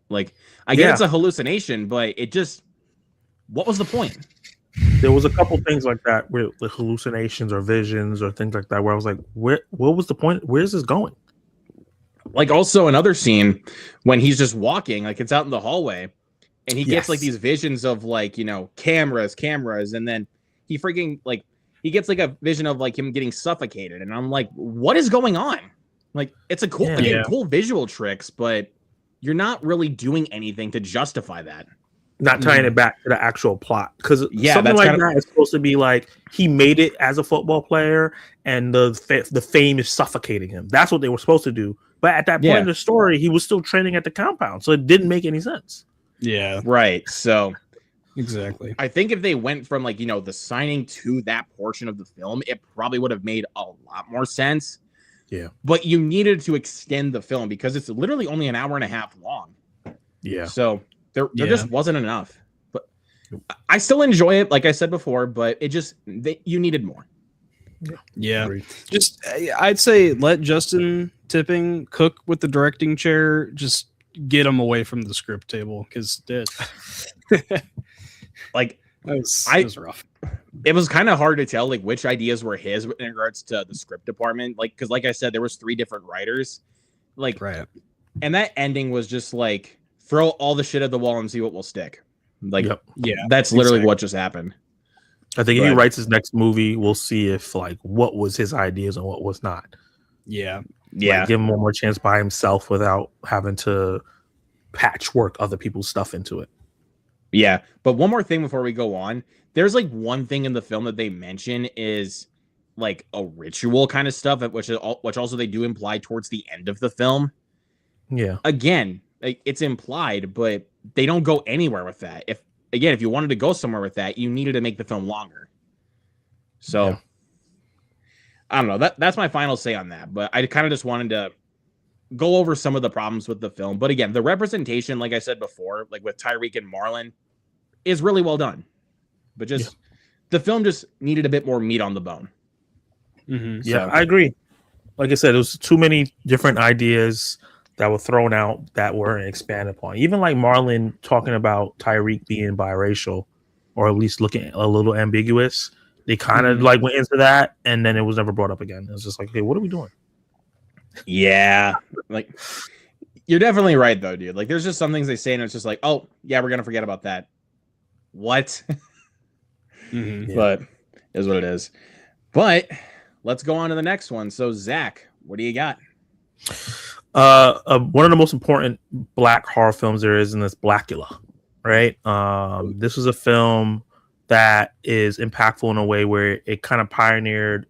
Like, I get it's a hallucination, but it just, what was the point? There was a couple things like that with hallucinations or visions or things like that where I was like, what was the point? Where's this going? Like also another scene when he's just walking, like it's out in the hallway, and he gets like these visions of like, you know, cameras, and then he freaking like, he gets like a vision of like him getting suffocated. And I'm like, what is going on? Like, it's a cool, cool visual tricks, but you're not really doing anything to justify that. Not tying it back to the actual plot. Because something like that is supposed to be like, he made it as a football player and the fame is suffocating him. That's what they were supposed to do. But at that point in the story, he was still training at the compound. So it didn't make any sense. Yeah. Right. So exactly. I think if they went from like, you know, the signing to that portion of the film, it probably would have made a lot more sense. Yeah. But you needed to extend the film because it's literally only an hour and a half long. Yeah. So there just wasn't enough. But I still enjoy it, like I said before, but it just, you needed more. Yeah. Just, I'd say let Justin Tipping cook with the directing chair. Just get him away from the script table, because like it was rough. It was kind of hard to tell like which ideas were his in regards to the script department. Like, because like I said, there was 3 different writers. Like, right. And that ending was just like, throw all the shit at the wall and see what will stick. Like, that's literally what just happened. I think if he writes his next movie, we'll see if like what was his ideas and what was not. Yeah. Like, give him one more chance by himself without having to patchwork other people's stuff into it. Yeah. But one more thing before we go on. There's like one thing in the film that they mention is like a ritual kind of stuff, which also they do imply towards the end of the film. Yeah. Again, like, it's implied, but they don't go anywhere with that. If you wanted to go somewhere with that, you needed to make the film longer. So I don't know. That's my final say on that. But I kind of just wanted to go over some of the problems with the film. But again, the representation, like I said before, like with Tyreek and Marlon, is really well done. But just the film just needed a bit more meat on the bone. Mm-hmm. Yeah, I agree. Like I said, it was too many different ideas that were thrown out that weren't expanded upon. Even like Marlon talking about Tyreek being biracial, or at least looking a little ambiguous. They kind of like went into that, and then it was never brought up again. It was just like, hey, what are we doing? Yeah, like you're definitely right though, dude. Like there's just some things they say, and it's just like, oh yeah, we're gonna forget about that. What? But is what it is. But let's go on to the next one. So Zach, what do you got? One of the most important Black horror films there is in this Blackula, right? This was a film that is impactful in a way where it kind of pioneered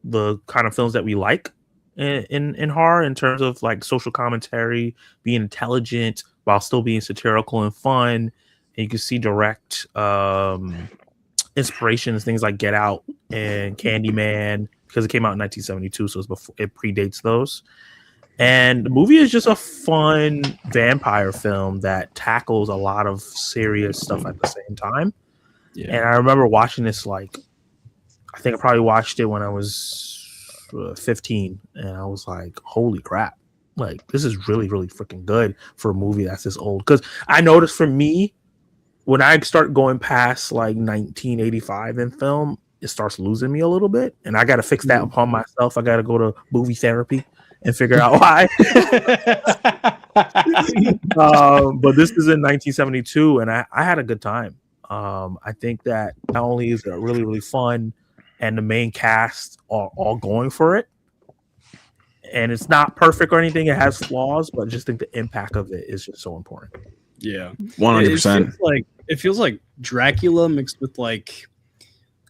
the kind of films that we like in horror, in terms of like social commentary, being intelligent while still being satirical and fun. And you can see direct inspirations, things like Get Out and Candyman, because it came out in 1972, so it predates those. And the movie is just a fun vampire film that tackles a lot of serious stuff at the same time. Yeah. And I remember watching this, like, I think I probably watched it when I was 15, and I was like, holy crap. Like, this is really, really freaking good for a movie that's this old. Because I noticed for me, when I start going past like 1985 in film, it starts losing me a little bit, and I got to fix that upon myself. I got to go to movie therapy and figure out why. But this is in 1972, and I had a good time. I think that not only is it really, really fun, and the main cast are all going for it, and it's not perfect or anything. It has flaws, but I just think the impact of it is just so important. Yeah, 100%. It feels like Dracula mixed with like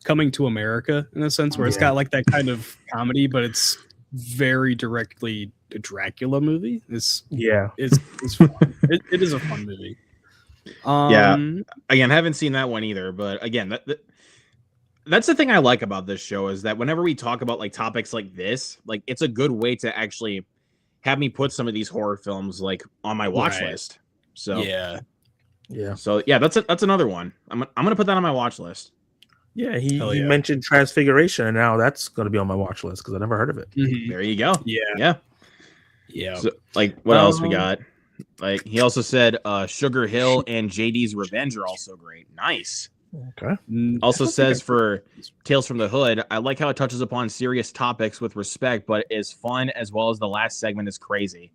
Coming to America in a sense, where it's got like that kind of comedy, but it's very directly a Dracula movie. It's fun. It is a fun movie. Again, haven't seen that one either, but again, that's the thing I like about this show is that whenever we talk about like topics like this, like it's a good way to actually have me put some of these horror films like on my watch list. So yeah. So yeah, that's another one. I'm gonna put that on my watch list. Yeah, he mentioned Transfiguration, and now that's going to be on my watch list because I never heard of it. Mm-hmm. There you go. Yeah. So, like, what else we got? Like, he also said Sugar Hill and JD's Revenge are also great. Nice. Okay. Also says for Tales from the Hood, I like how it touches upon serious topics with respect, but is fun as well as the last segment is crazy.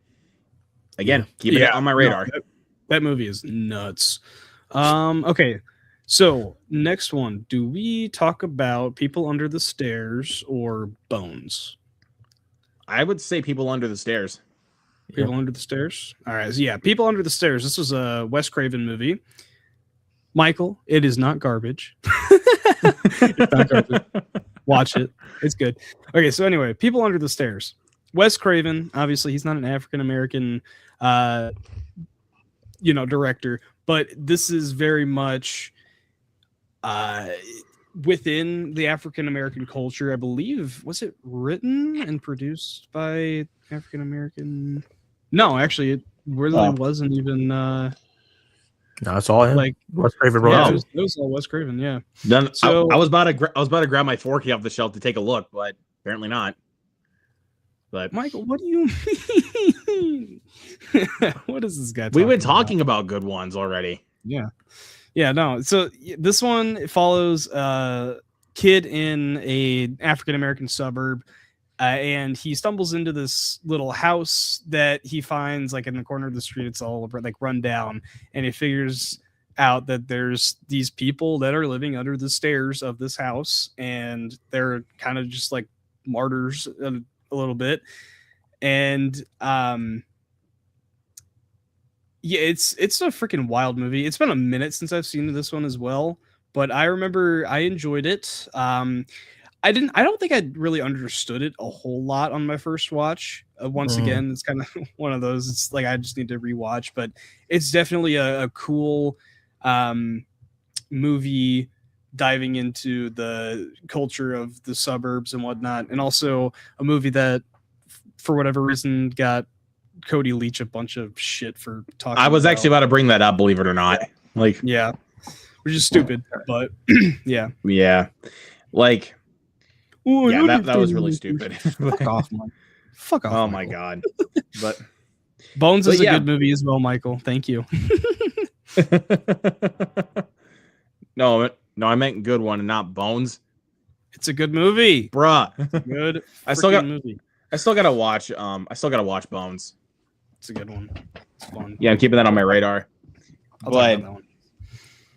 Again, keeping it on my radar. No, that movie is nuts. Okay. So, next one. Do we talk about People Under the Stairs or Bones? I would say People Under the Stairs. People Under the Stairs? All right. So, yeah, People Under the Stairs. This was a Wes Craven movie. Michael, it is not garbage. It's not garbage. Watch it. It's good. Okay, so anyway, People Under the Stairs. Wes Craven, obviously, he's not an African-American, director, but this is very much... within the African American culture, I believe, was it written and produced by African American? No, actually, it really wasn't even. No, it's all him. Like Wes Craven wrote it. It was all Wes Craven. Yeah. Then I was about to grab my forky off the shelf to take a look, but apparently not. But Michael, what do you mean? What is this guy? We've been talking about good ones already. Yeah, no. So this one follows a kid in a African American suburb, and he stumbles into this little house that he finds like in the corner of the street. It's all like run down, and he figures out that there's these people that are living under the stairs of this house, and they're kind of just like martyrs a little bit, and yeah, it's a freaking wild movie. It's been a minute since I've seen this one as well, but I remember I enjoyed it. I don't think I really understood it a whole lot on my first watch. Once again, it's kind of one of those. It's like I just need to rewatch, but it's definitely a cool movie diving into the culture of the suburbs and whatnot, and also a movie that, for whatever reason, got Cody Leach a bunch of shit for talking. I was actually about to bring that up, believe it or not. Like, yeah, which is stupid, but yeah, like, that was really stupid. Fuck off, man. Fuck off. Oh Michael. my god. But Bones is a good movie as well, Michael. Thank you. No, I meant good one and not Bones. It's a good movie, bruh. Good. I still gotta watch Bones. It's a good one. It's fun. Yeah, I'm keeping that on my radar. But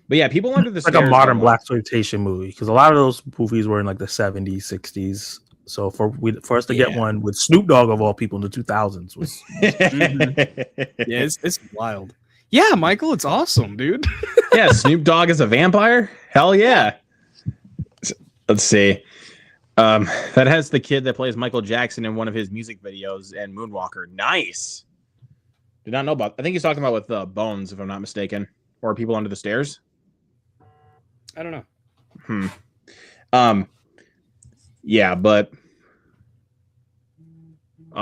yeah, People Under the Stairs. Like a modern blaxploitation movie, because a lot of those movies were in like the 70s, 60s. So for us to get one with Snoop Dogg of all people in the 2000s was yeah, it's wild. Yeah, Michael, it's awesome, dude. Yeah, Snoop Dogg is a vampire. Hell yeah. Let's see. That has the kid that plays Michael Jackson in one of his music videos and Moonwalker. Nice. Did not know about. I think he's talking about with Bones, if I'm not mistaken, or People Under the Stairs. I don't know. Yeah, but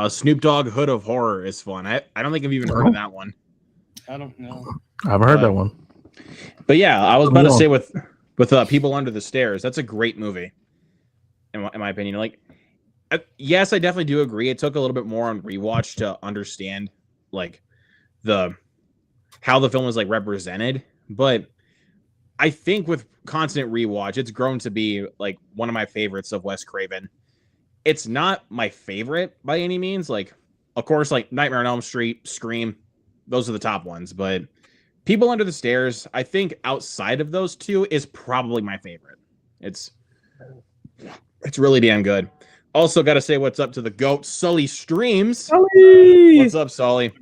Snoop Dogg Hood of Horror is fun. I don't think I've even heard of that one. I don't know. I haven't heard that one. But yeah, I was about to say with People Under the Stairs, that's a great movie. In my opinion, like, yes, I definitely do agree. It took a little bit more on rewatch to understand like how the film was like represented, but I think with constant rewatch, it's grown to be like one of my favorites of Wes Craven. It's not my favorite by any means. Like, of course, like Nightmare on Elm Street, Scream, those are the top ones. But People Under the Stairs, I think outside of those two, is probably my favorite. It's really damn good. Also, got to say what's up to the GOAT, Sully Streams. Sully! What's up, Sully?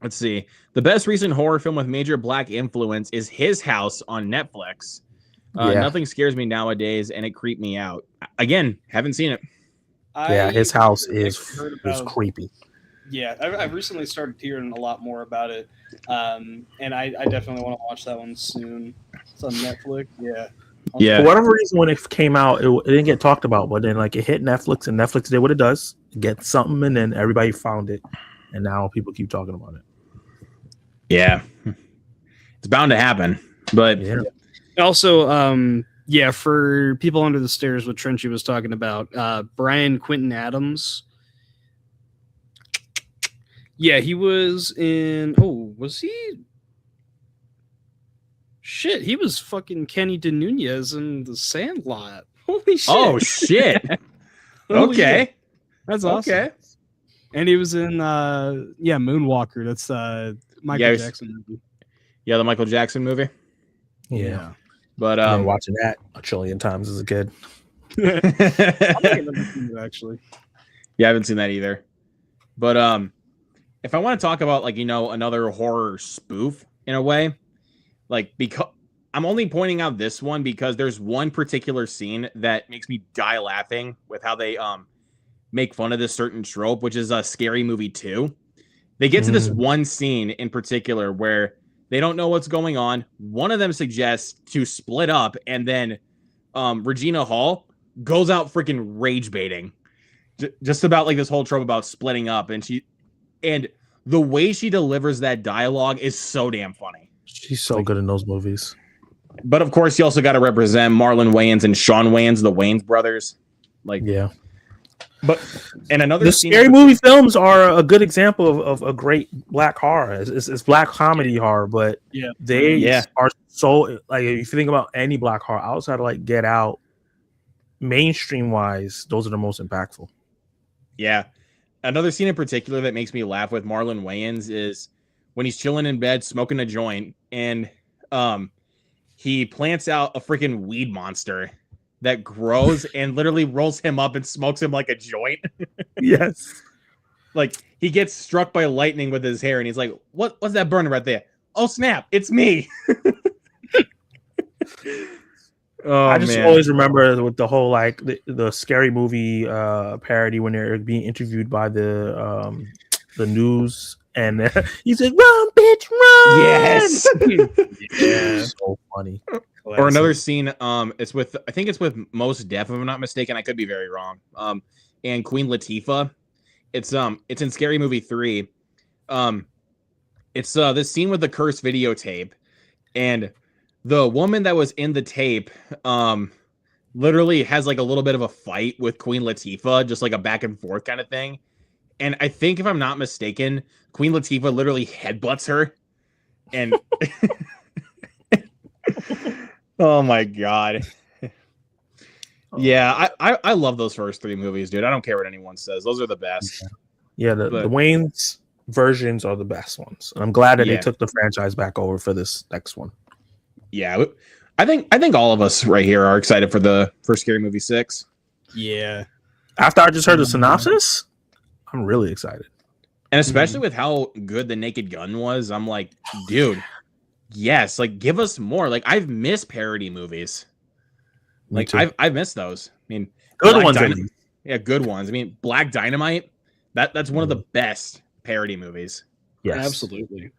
Let's see. The best recent horror film with major black influence is His House on Netflix. Nothing scares me nowadays, and it creeped me out. Again, haven't seen it. His house is creepy. Yeah, I've recently started hearing a lot more about it, and I definitely want to watch that one soon. It's on Netflix. Yeah. For whatever reason, when it came out, it didn't get talked about, but then like it hit Netflix, and Netflix did what it does: get something, and then everybody found it, and now people keep talking about it. Yeah, it's bound to happen. But also, for People Under the Stairs, what Trenchy was talking about, Brian Quentin Adams. Yeah, he was in. Oh, was he? Shit, he was fucking Kenny De Nunez in The Sandlot. Holy shit! Oh shit! Okay, shit. That's awesome. Okay, and he was in Moonwalker. That's Michael Jackson movie. Yeah, the Michael Jackson movie. Yeah. But I remember watching that a trillion times as a kid. Actually. Yeah, I haven't seen that either. But if I want to talk about another horror spoof in a way, because I'm only pointing out this one because there's one particular scene that makes me die laughing with how they make fun of this certain trope, which is a Scary Movie 2. They get to this one scene in particular where they don't know what's going on. One of them suggests to split up, and then Regina Hall goes out freaking rage baiting, just about this whole trope about splitting up, and the way she delivers that dialogue is so damn funny. She's so good in those movies. But of course, you also got to represent Marlon Wayans and Sean Wayans, the Wayans brothers. But and another Scary Movie films are a good example of a great black horror. It's black comedy horror, but they are so if you think about any black horror outside of Get Out, mainstream wise, those are the most impactful. Yeah, another scene in particular that makes me laugh with Marlon Wayans is when he's chilling in bed smoking a joint, and he plants out a freaking weed monster that grows and literally rolls him up and smokes him like a joint. Yes. He gets struck by lightning with his hair, and he's like, what's that burning right there? Oh, snap, it's me. I just always remember with the whole the Scary Movie parody when they're being interviewed by the news, and he's like, "Run, bitch, run!" Yes. Yeah, so funny. Or another scene, I think it's with Mos Def, if I'm not mistaken. I could be very wrong. And Queen Latifah. It's in Scary Movie 3. It's this scene with the cursed videotape, and the woman that was in the tape, literally has a little bit of a fight with Queen Latifah, just a back and forth kind of thing. And I think, if I'm not mistaken, Queen Latifah literally headbutts her, and oh my god. Yeah, I love those first three movies, dude. I don't care what anyone says. Those are the best. Yeah, the Wayne's versions are the best ones. And I'm glad that they took the franchise back over for this next one. Yeah, I think all of us right here are excited for Scary Movie 6. Yeah. After I just heard the synopsis, I'm really excited. And especially with how good The Naked Gun was, I'm like, dude, yes, give us more. I've missed parody movies. I've missed those. I mean, good ones. Yeah, good ones. I mean, Black Dynamite, that's one of the best parody movies. Yes, absolutely.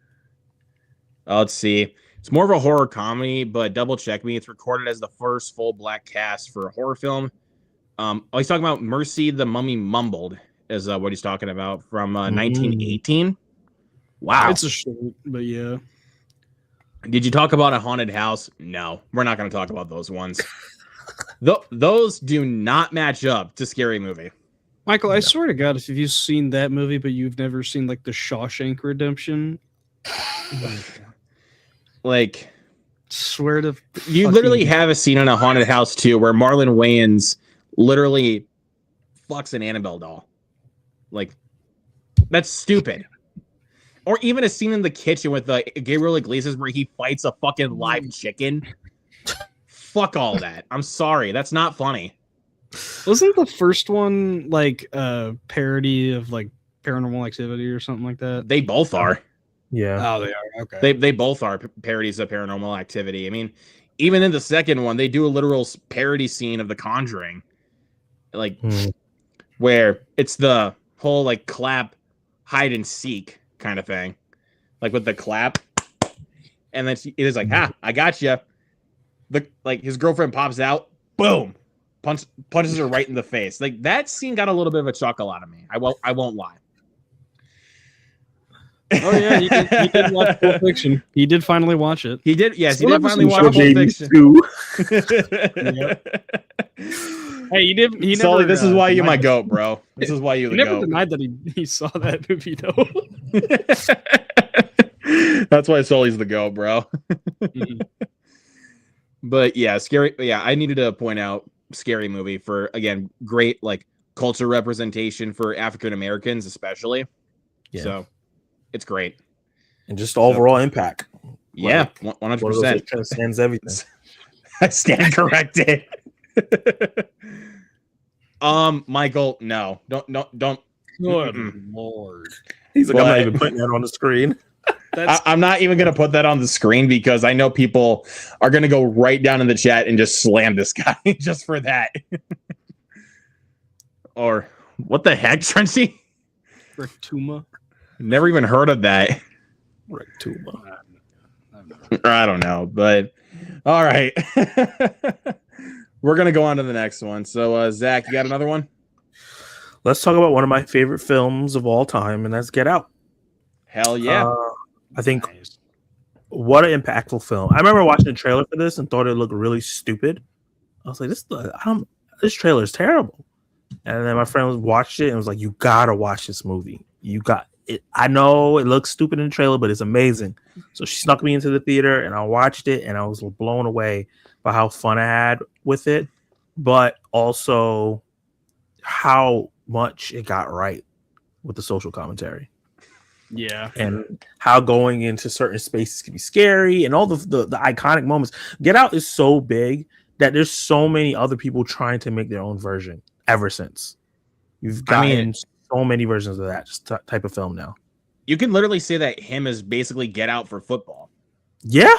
Let's see. It's more of a horror comedy, but double check me. It's recorded as the first full black cast for a horror film. He's talking about Mercy the Mummy Mumbled, is what he's talking about, from 1918. Wow. It's a short, but yeah. Did you talk about A Haunted House? No, we're not going to talk about those ones. Those do not match up to Scary Movie. Michael, I swear to God, if you've seen that movie, but you've never seen the Shawshank Redemption, Swear to You fucking- literally have a scene in a haunted house too, where Marlon Wayans literally fucks an Annabelle doll. Like, that's stupid. Or even a scene in the kitchen with Gabriel Iglesias where he fights a fucking live chicken. Fuck all that. I'm sorry, that's not funny. Wasn't the first one like a parody of like Paranormal Activity or something like that? They both are. Yeah. Oh, they are. Okay. They both are parodies of Paranormal Activity. I mean, even in the second one, they do a literal parody scene of The Conjuring, like where it's the whole like clap, hide and seek kind of thing, like with the clap, and then it is like, I got you. Like his girlfriend pops out, boom, punches her right in the face. Like that scene got a little bit of a chuckle out of me. I won't lie. Oh yeah, he did watch Pulp Fiction. He did finally watch it. He did. Yes, Still he did haven't finally seen watch Shaw Pulp Baby Fiction. Hey, he did. He Sully, never, this is why you my denied goat, bro. This is why you He the never goat. denied that he saw that movie though. That's why Sully's the goat, bro. But yeah, scary. Yeah, I needed to point out Scary Movie for, again, great like culture representation for African Americans, especially. Yeah. So it's great. And just overall impact. Yeah, Like, 100%. transcends everything. I stand corrected. Michael, no, don't. Good Lord. He's like, But- I'm not even putting that on the screen. I'm not even going to put that on the screen because I know people are going to go right down in the chat and just slam this guy just for that. Or what the heck, Trenchy? Rectuma. Never even heard of that. Rectuma. I don't know, but all right. We're going to go on to the next one. So, Zach, you got another one? Let's talk about one of my favorite films of all time, and that's Get Out. Hell yeah. I think what an impactful film. I remember watching the trailer for this and thought it looked really stupid. I was like, this trailer is terrible. And then my friend watched it and was like, you gotta watch this movie. You got it. I know it looks stupid in the trailer, but it's amazing. So she snuck me into the theater and I watched it and I was blown away by how fun I had with it, but also how much it got right with the social commentary. Yeah. And how going into certain spaces can be scary and all the iconic moments. Get Out is so big that there's so many other people trying to make their own version ever since. You've gotten so many versions of that type of film now. You can literally say that him is basically Get Out for football. Yeah.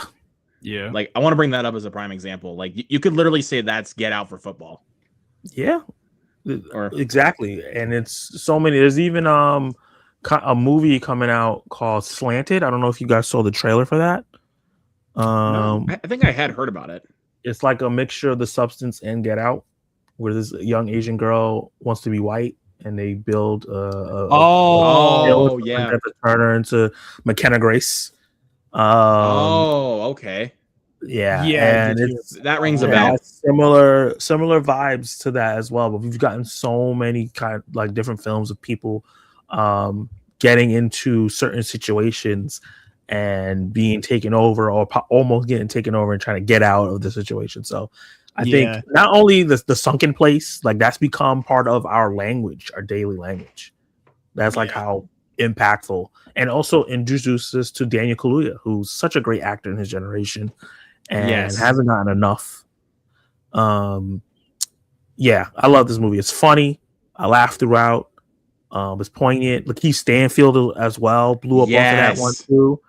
Yeah. Like, I want to bring that up as a prime example. Like, you could literally say that's Get Out for football. Yeah. Or exactly. And it's so many. There's even a movie coming out called Slanted. I don't know if you guys saw the trailer for that. No, I think I had heard about it. It's like a mixture of The Substance and Get Out, where this young Asian girl wants to be white, and they build to turn her into McKenna Grace. Okay. Yeah, Yeah, and that rings a bell. Similar vibes to that as well. But we've gotten so many different films of people getting into certain situations and being taken over or almost getting taken over and trying to get out of the situation. So I think not only the sunken place, like that's become part of our language, our daily language. That's like how impactful, and also introduces to Daniel Kaluuya, who's such a great actor in his generation and hasn't gotten enough. Yeah, I love this movie. It's funny. I laughed throughout. It's poignant. Lakeith Stanfield as well blew up off of that one too.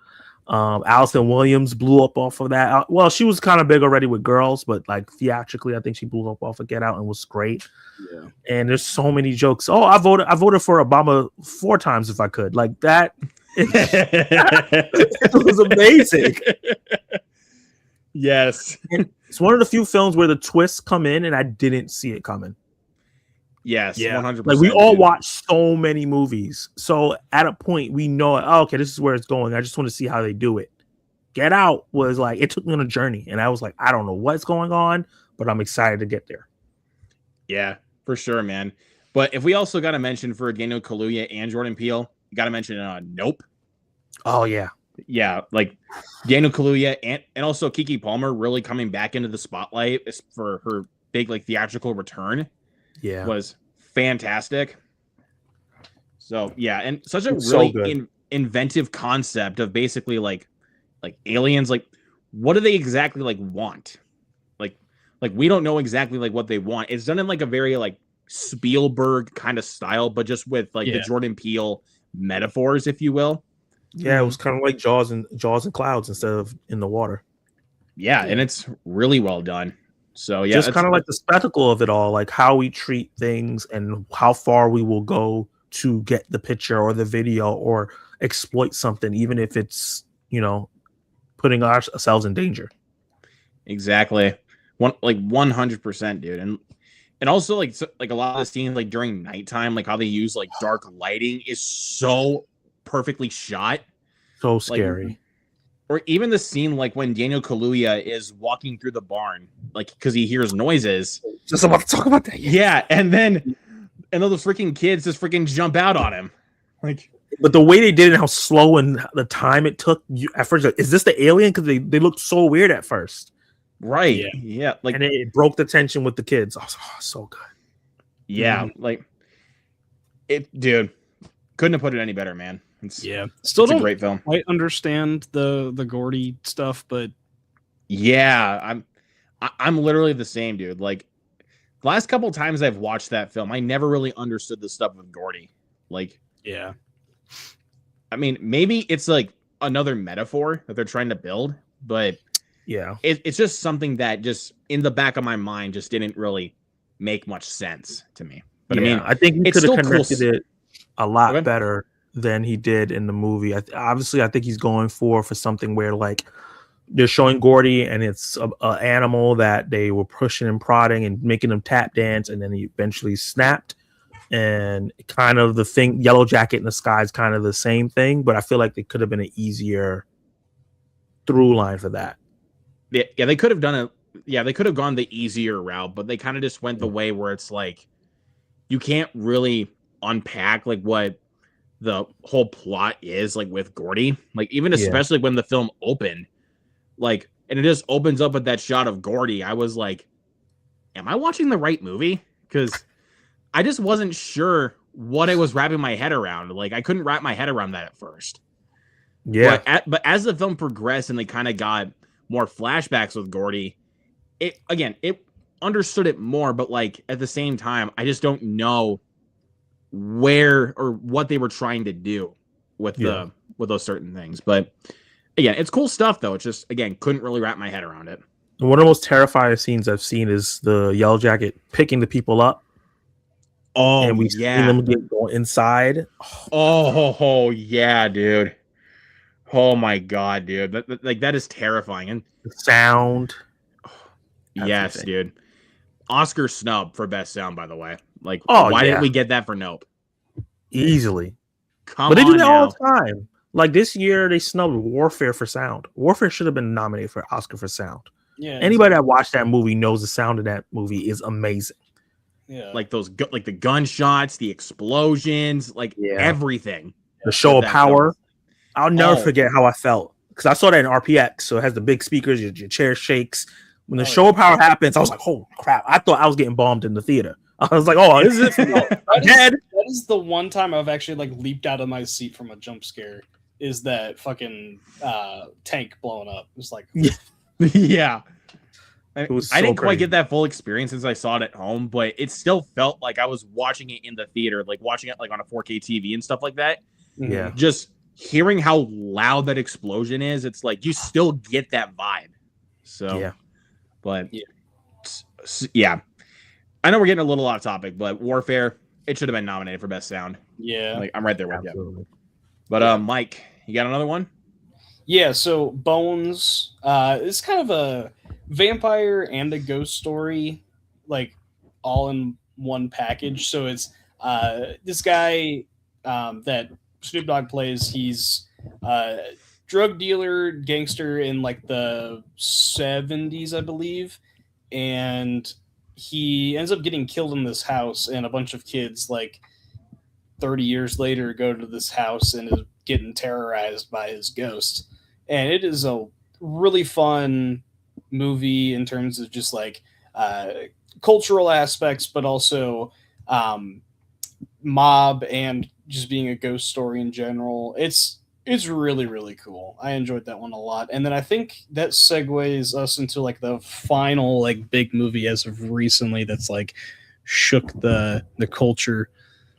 Allison Williams blew up off of that. Well, she was kind of big already with Girls, but like theatrically, I think she blew up off of Get Out and was great. Yeah. And there's so many jokes. Oh, I voted for Obama 4 times if I could. Like that. It was amazing. Yes. And it's one of the few films where the twists come in and I didn't see it coming. Yes, 100%. Like we all watch so many movies, so at a point we know, okay, this is where it's going. I just want to see how they do it. Get Out was like, it took me on a journey, and I was like, I don't know what's going on, but I'm excited to get there. Yeah, for sure, man. But if we also got to mention for Daniel Kaluuya and Jordan Peele, you got to mention Nope. Oh yeah, yeah, like Daniel Kaluuya and also Keke Palmer really coming back into the spotlight for her big like theatrical return Yeah, was fantastic. So yeah, and such a it's so really good. inventive concept of basically like aliens. Like, what do they exactly like want? Like we don't know exactly like what they want. It's done in like a very like Spielberg kind of style, but just with like the Yeah. Jordan Peele metaphors, if you will. Yeah, it was kind of like Jaws and Clouds instead of in the water. Yeah, and it's really well done. So yeah, Just it's kind of like the spectacle of it all, like how we treat things and how far we will go to get the picture or the video or exploit something, even if it's, putting ourselves in danger. exactly 100%, dude. And also like like a lot of the scenes like during nighttime, like how they use like dark lighting is so perfectly shot. So Like, scary. or even the scene like when Daniel Kaluuya is walking through the barn, like because he hears noises. Just about to talk about that. Yeah, and then those freaking kids just freaking jump out on him. Like, But the way they did it, and how slow and the time it took, you at first, like, is this the alien? Because they looked so weird at first, right? Yeah, like, and it broke the tension with the kids. Oh, so good. yeah, like it, dude. Couldn't have put it any better, man. Still it's don't a great film. quite understand the Gordy stuff, but yeah, I'm literally the same, dude. Like, the last couple times I've watched that film, I never really understood the stuff with Gordy. Like, yeah, I mean, maybe it's like another metaphor that they're trying to build, but yeah, it's just something that just in the back of my mind just didn't really make much sense to me. But I mean, I think he it's could have still connected it a lot Okay. better than he did in the movie. Obviously, I think he's going for something where like they're showing Gordy and it's a animal that they were pushing and prodding and making him tap dance, and then he eventually snapped. And kind of the thing, Yellow Jacket in the Sky is kind of the same thing, but I feel like it could have been an easier through line for that. Yeah, they could have done it. Yeah, they could have gone the easier route, but they kind of just went the way where it's like you can't really unpack like what the whole plot is like with Gordy. Like even especially when the film opened, like, and it just opens up with that shot of Gordy. I was like, am I watching the right movie? Because I just wasn't sure what I was wrapping my head around. Like I couldn't wrap my head around that at first. Yeah. But as the film progressed and they kind of got more flashbacks with Gordy, it understood it more, but like at the same time, I just don't know where or what they were trying to do with with those certain things. But again, it's cool stuff though. It's just again couldn't really wrap my head around it. One of the most terrifying scenes I've seen is the Yellow Jacket picking the people up. Oh, and we see them go inside. Oh yeah, dude. Oh my god, dude. That is terrifying. And the sound. Yes, everything. Dude. Oscar snub for best sound, by the way. Like, why didn't we get that for Nope? Easily. But they do that all the time. Like this year, they snubbed Warfare for sound. Warfare should have been nominated for Oscar for sound. Yeah. Anybody that watched that movie knows the sound of that movie is amazing. Yeah. Like like the gunshots, the explosions, like everything. The show of power. Film. I'll never forget how I felt because I saw that in RPX. So it has the big speakers, your chair shakes. When the show of power happens, I was like, "Oh crap!" I thought I was getting bombed in the theater. I was like, "Oh, this is it? I'm dead." That is the one time I've actually like leaped out of my seat from a jump scare. Is that fucking tank blowing up? It's like, yeah. I didn't quite get that full experience since I saw it at home, but it still felt like I was watching it in the theater, like watching it like on a 4K TV and stuff like that. Yeah. Just hearing how loud that explosion is, it's like you still get that vibe. So, yeah. But yeah. I know we're getting a little off topic, but Warfare, it should have been nominated for best sound. Yeah. Like I'm right there with you. But Mike, you got another one? Yeah, so Bones is kind of a vampire and a ghost story, like all in one package. So it's this guy that Snoop Dogg plays. He's a drug dealer, gangster in like the 70s, I believe, and he ends up getting killed in this house. And a bunch of kids, like 30 years later, go to this house, and getting terrorized by his ghost. And it is a really fun movie in terms of just like cultural aspects, but also mob and just being a ghost story in general. It's really, really cool. I enjoyed that one a lot. And then I think that segues us into like the final like big movie as of recently that's like shook the culture.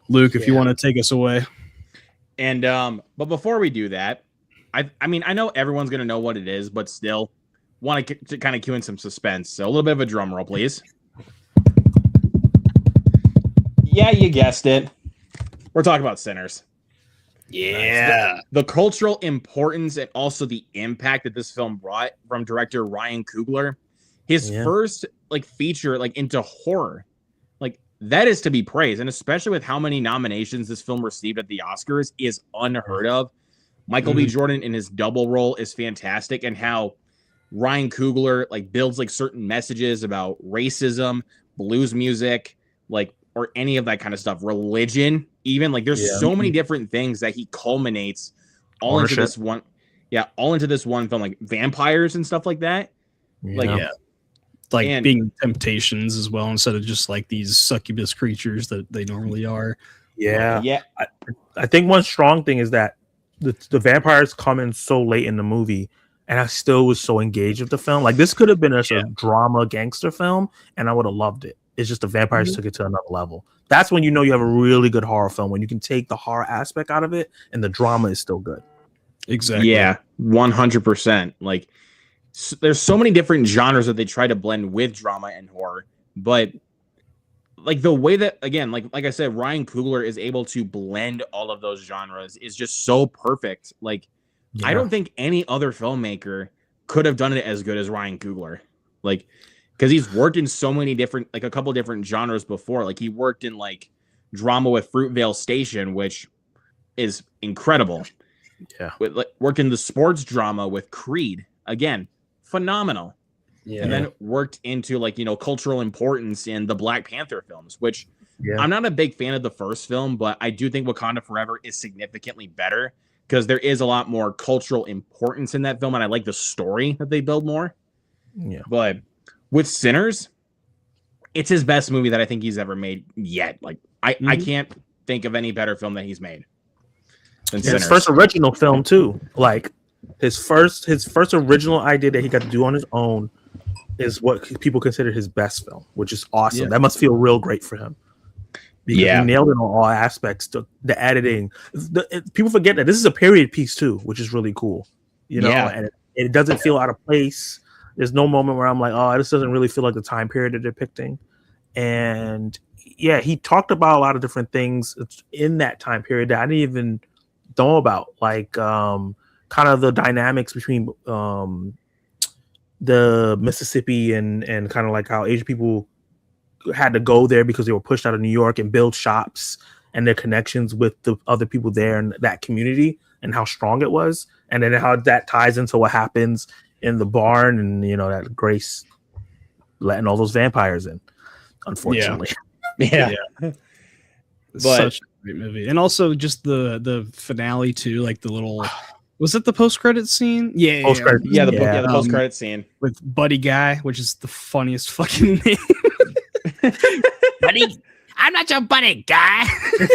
Luke, if you want to take us away. And but before we do that, I mean, I know everyone's gonna know what it is, but still want to kind of cue in some suspense. So a little bit of a drum roll, please. Yeah, you guessed it. We're talking about Sinners. Yeah. The cultural importance and also the impact that this film brought from director Ryan Coogler. His first like feature like into horror. Like that is to be praised. And especially with how many nominations this film received at the Oscars is unheard of. Michael B. Jordan in his double role is fantastic, and how Ryan Coogler like builds like certain messages about racism, blues music, like or any of that kind of stuff, religion, even like there's so many different things that he culminates all into this one. Yeah, all into this one film, like vampires and stuff like that. Like being temptations as well, instead of just like these succubus creatures that they normally are. Yeah. I think one strong thing is that the vampires come in so late in the movie, and I still was so engaged with the film. Like this could have been a drama gangster film, and I would have loved it. It's just the vampires took it to another level. That's when you know you have a really good horror film, when you can take the horror aspect out of it and the drama is still good. Exactly. Yeah, 100%. Like there's so many different genres that they try to blend with drama and horror, but like the way that, again, like I said, Ryan Coogler is able to blend all of those genres is just so perfect. Like I don't think any other filmmaker could have done it as good as Ryan Coogler. Like, because he's worked in so many different, like a couple different genres before. Like he worked in like drama with Fruitvale Station, which is incredible. Yeah. With like worked in the sports drama with Creed, again, phenomenal. Yeah. And then worked into like, you know, cultural importance in the Black Panther films, which I'm not a big fan of the first film, but I do think Wakanda Forever is significantly better because there is a lot more cultural importance in that film, and I like the story that they build more. Yeah. But with Sinners, it's his best movie that I think he's ever made yet. Like I can't think of any better film that he's made than Sinners. His first original film too. Like his first original idea that he got to do on his own is what people consider his best film, which is awesome. Yeah. That must feel real great for him. Because he nailed it on all aspects. The editing, people forget that this is a period piece too, which is really cool. You know, and it doesn't feel out of place. There's no moment where I'm like, oh, this doesn't really feel like the time period they're depicting. And he talked about a lot of different things in that time period that I didn't even know about, like kind of the dynamics between the Mississippi and kind of like how Asian people had to go there because they were pushed out of New York and build shops, and their connections with the other people there in that community and how strong it was. And then how that ties into what happens in the barn, and you know that Grace letting all those vampires in, unfortunately. But such a great movie. And also just the finale too, like the little was it the post-credit scene? The post-credit scene with Buddy Guy, which is the funniest fucking name. Buddy, I'm not your buddy guy. That's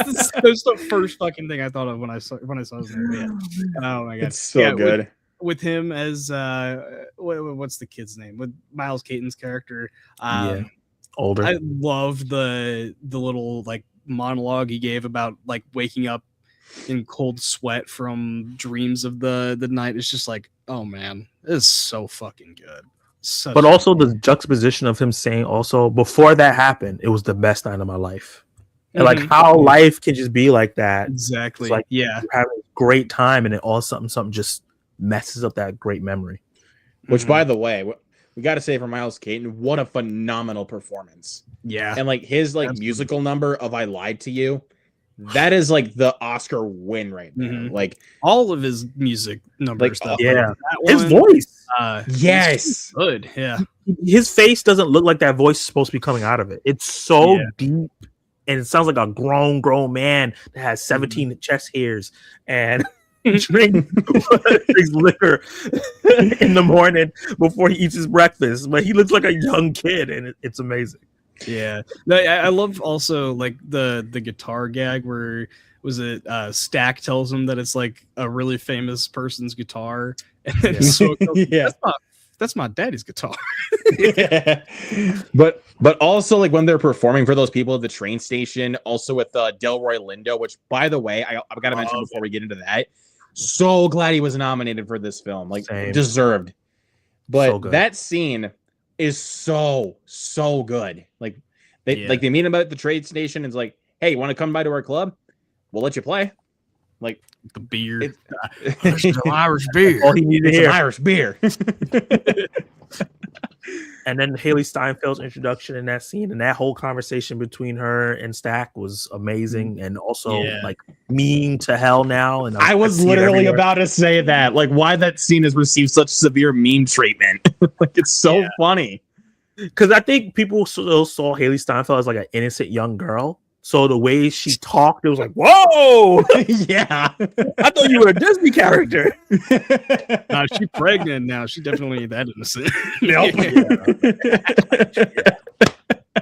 the first fucking thing I thought of when I saw his movie. Oh my god, it's so good. With him as what's the kid's name? With Miles Caton's character. Older. I love the little like monologue he gave about like waking up in cold sweat from dreams of the night. It's just like, oh man, this is so fucking good. But also the juxtaposition of him saying also, before that happened, it was the best night of my life. And like how life can just be like that. Exactly. It's like you're having a great time and then all something just messes up that great memory. Which, by the way, we got to say for Miles Caton, what a phenomenal performance. Yeah. And like his like musical number of I Lied to You, that is like the Oscar win right now. Like all of his music number stuff. Yeah. His voice. Yes. Good. Yeah. His face doesn't look like that voice is supposed to be coming out of it. It's so deep and it sounds like a grown man that has 17 chest hairs and drinks liquor in the morning before he eats his breakfast. But he looks like a young kid, and it's amazing. Yeah, no, I love also like the guitar gag where was it Stack tells him that it's like a really famous person's guitar, and then Smoke tells him, that's my daddy's guitar. Yeah. But also like when they're performing for those people at the train station, also with Delroy Lindo, which by the way I've got to mention before we get into that. So glad he was nominated for this film, like deserved. But so that scene is so good. Like they meet him at the train station and it's like, hey, you want to come by to our club? We'll let you play. Like the beer. It's an Irish beer. All he needed it's an Irish beer. And then Haley Steinfeld's introduction in that scene and that whole conversation between her and Stack was amazing and also like mean to hell now. And I was literally about to say that, like, why that scene has received such severe meme treatment. Like, it's so funny. Because I think people still saw Haley Steinfeld as like an innocent young girl. So the way she talked, it was like, whoa! Yeah. I thought you were a Disney character. She's pregnant now. She definitely ain't that innocent.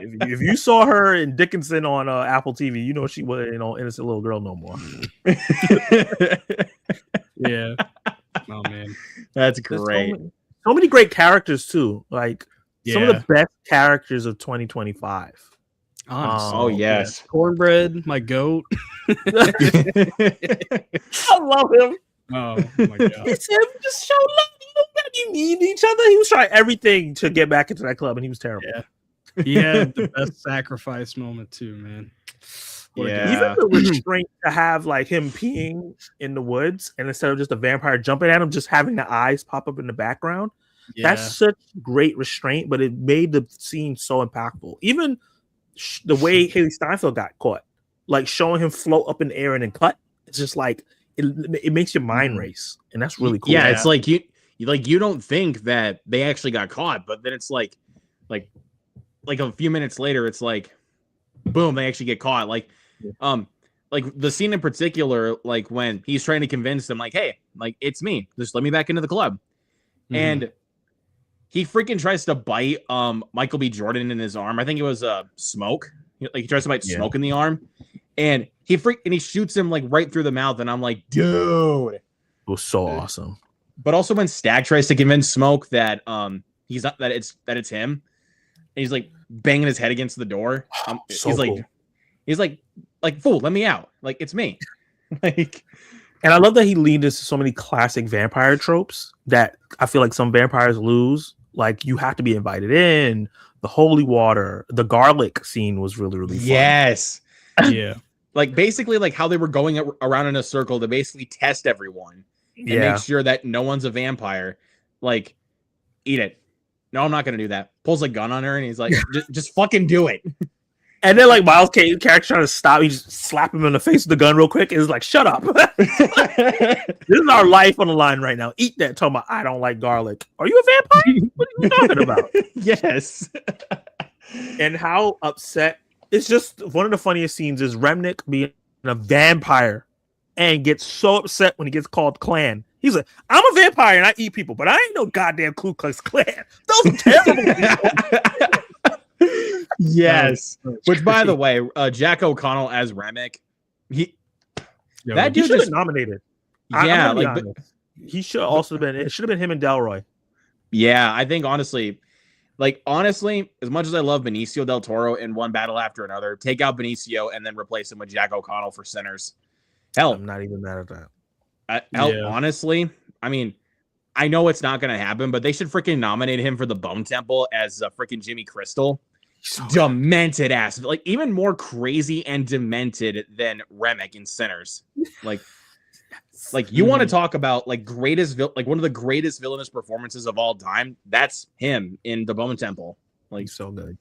If you saw her in Dickinson on Apple TV, you know she wasn't innocent little girl no more. Yeah. Oh, man. That's great. So many great characters, too. Like, some of the best characters of 2025. Oh yes, Cornbread, my goat. I love him. Oh my god, it's him. Just show love. You need each other. He was trying everything to get back into that club, and he was terrible. Yeah, he had the best sacrifice moment too, man. Even the restraint to have like him peeing in the woods, and instead of just a vampire jumping at him, just having the eyes pop up in the background. Yeah. That's such great restraint, but it made the scene so impactful. Even the way Haley Steinfeld got caught, like showing him float up in the air and then cut, it's just like it makes your mind race, and that's really cool. Yeah, it's like you don't think that they actually got caught, but then it's like a few minutes later, it's like, boom, they actually get caught. Like the scene in particular, like when he's trying to convince them, like, hey, like it's me, just let me back into the club, and he freaking tries to bite Michael B. Jordan in his arm. I think it was Smoke. Like he tries to bite Smoke in the arm, and he shoots him like right through the mouth. And I'm like, dude, it was so awesome. But also when Stack tries to convince Smoke that he's not that it's him, and he's like banging his head against the door. He's like fool, let me out. Like it's me. Like. And I love that he leaned into so many classic vampire tropes that I feel like some vampires lose. Like you have to be invited in, the holy water, the garlic scene was really, really fun. Yes. Yeah. Like basically like how they were going around in a circle to basically test everyone and make sure that no one's a vampire. Like, eat it. No, I'm not going to do that. Pulls a gun on her and he's like, just fucking do it. And then, like, Miles Kane's character trying to stop, he just slap him in the face with the gun real quick. And it's like, shut up. This is our life on the line right now. Eat that. Talking about, I don't like garlic. Are you a vampire? What are you talking about? Yes. And how upset. It's just one of the funniest scenes is Remnick being a vampire and gets so upset when he gets called Clan. He's like, I'm a vampire and I eat people, but I ain't no goddamn Ku Klux Klan. Those are terrible people. Yes. Which, by the way, Jack O'Connell as Remick, that dude should have been nominated. Yeah, he should also been. It should have been him and Delroy. Yeah, I think honestly, as much as I love Benicio del Toro in one battle after another, take out Benicio and then replace him with Jack O'Connell for Sinners. Hell, I'm not even mad at that. Honestly, I mean, I know it's not going to happen, but they should freaking nominate him for the Bone Temple as freaking Jimmy Crystal. Demented ass, like even more crazy and demented than Remick in Sinners. Like you want to talk about like one of the greatest villainous performances of all time? That's him in the Bone Temple. Like he's so good.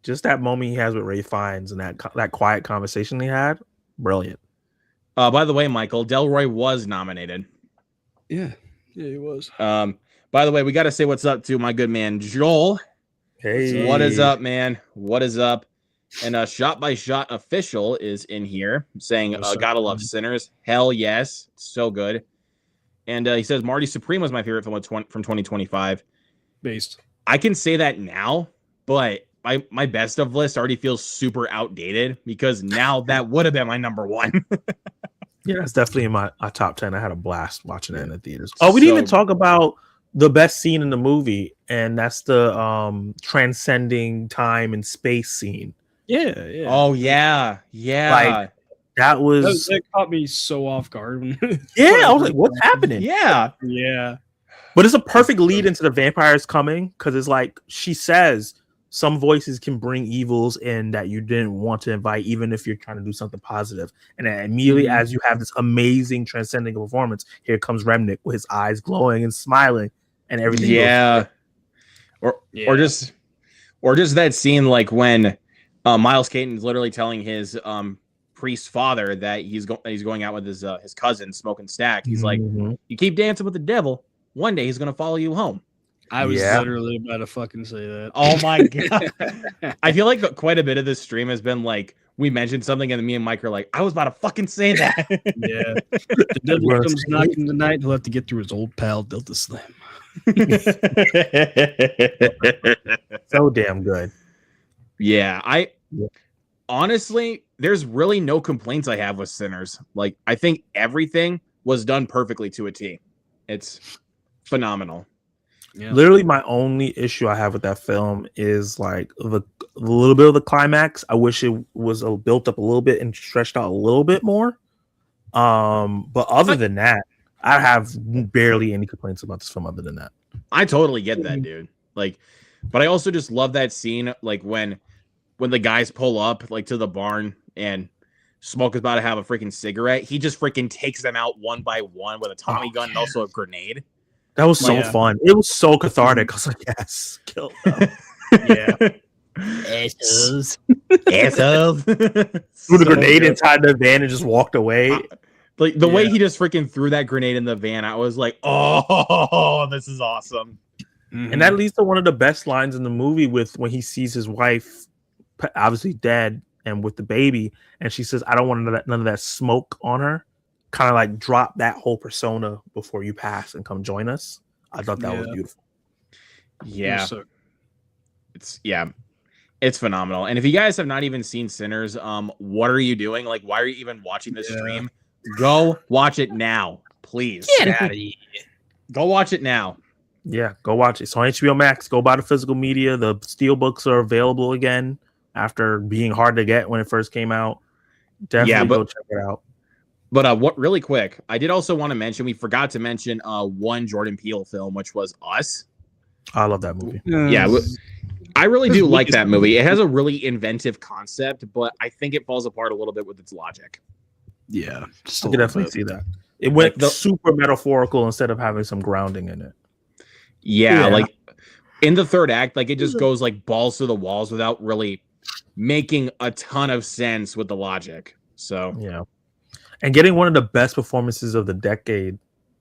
Just that moment he has with Ray Fiennes and that quiet conversation he had, brilliant. By the way, Michael, Delroy was nominated. Yeah, he was. By the way, we got to say what's up to my good man Joel. Hey, what is up, man? What is up? And Shot by Shot Official is in here saying, Yes, sir. gotta love Sinners. Hell yes. So good. And he says, Marty Supreme was my favorite film from 2025. Based. I can say that now, but my best of list already feels super outdated because now that would have been my number one. Yeah, that's definitely in my top 10. I had a blast watching it in the theaters. Oh, we didn't even talk about the best scene in the movie, and that's the transcending time and space scene. Yeah, yeah. Oh yeah, yeah. Like, that caught me so off guard. Yeah, I was like, what's happening? Yeah. Yeah. But it's a perfect lead into the vampires coming, because it's like she says some voices can bring evils in that you didn't want to invite, even if you're trying to do something positive. And then immediately as you have this amazing transcending performance, here comes Remnick with his eyes glowing and smiling and everything. Yeah. Or just that scene like when Miles Caton's literally telling his priest father that he's going out with his cousin smoking stack. He's like, you keep dancing with the devil, one day he's gonna follow you home. I was literally about to fucking say that. Oh my god. I feel like quite a bit of this stream has been like we mentioned something and me and Mike are like, I was about to fucking say that. Yeah. The devil comes knocking tonight, he'll have to get through his old pal Delta Slim. So damn good. Yeah, honestly, there's really no complaints I have with Sinners. Like, I think everything was done perfectly to a T. It's phenomenal. Yeah. Literally, my only issue I have with that film is like the little bit of the climax. I wish it was built up a little bit and stretched out a little bit more. But other than that, I have barely any complaints about this film. Other than that, I totally get that, dude. Like, but I also just love that scene, like when the guys pull up like to the barn and Smoke is about to have a freaking cigarette. He just freaking takes them out one by one with a Tommy gun and also a grenade. That was so fun. It was so cathartic. I was like, yes, kill them. Yeah. Assholes. Assholes. Threw the grenade inside the van and just walked away. Like the way he just freaking threw that grenade in the van, I was like, oh, this is awesome. And that leads to one of the best lines in the movie with when he sees his wife obviously dead and with the baby, and she says, I don't want none of that smoke on her. Kind of like drop that whole persona before you pass and come join us. I thought that was beautiful. Yeah. It's phenomenal. And if you guys have not even seen Sinners, what are you doing? Like, why are you even watching this stream? Go watch it now, please. Get out of here. Go watch it now. Yeah, go watch it. It's on HBO Max. Go buy the physical media. The steelbooks are available again after being hard to get when it first came out. Definitely go check it out. But what really quick, I did also want to mention, we forgot to mention one Jordan Peele film, which was Us. I love that movie. Yeah, I really do like that movie. It has a really inventive concept, but I think it falls apart a little bit with its logic. Yeah, I can definitely see that. It went super metaphorical instead of having some grounding in it. Yeah, like in the third act, like it just goes like balls to the walls without really making a ton of sense with the logic. So yeah. And getting one of the best performances of the decade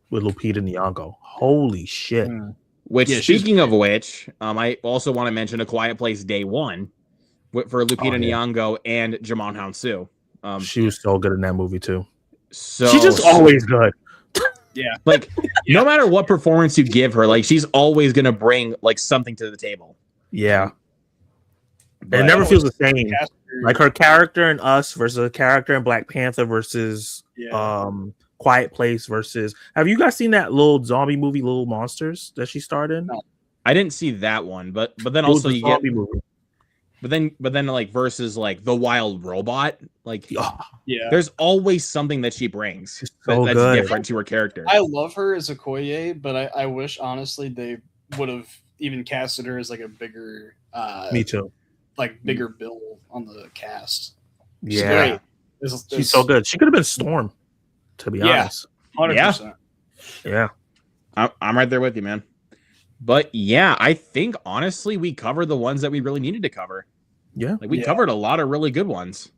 with Lupita Nyong'o. Holy shit. Which, speaking of which, I also want to mention A Quiet Place Day One for Lupita Nyong'o and Jamon Hounsou. She was so good in that movie too. So she's just always good. Yeah. Like no matter what performance you give her, like she's always gonna bring like something to the table. Yeah. But it never feels the same. Like her character in Us versus a character in Black Panther versus Quiet Place versus. Have you guys seen that little zombie movie, Little Monsters, that she starred in? No. I didn't see that one, but then also you get. Movie. But then like versus like The Wild Robot, like there's always something that she brings that's different to her character. I love her as Okoye, but I wish honestly they would have even casted her as like a bigger. Me too. Like bigger bill on the cast. Yeah, she's so good. She could have been Storm, to be honest. 100%. Yeah, I'm right there with you, man. But yeah, I think honestly we covered the ones that we really needed to cover. Yeah, like we covered a lot of really good ones,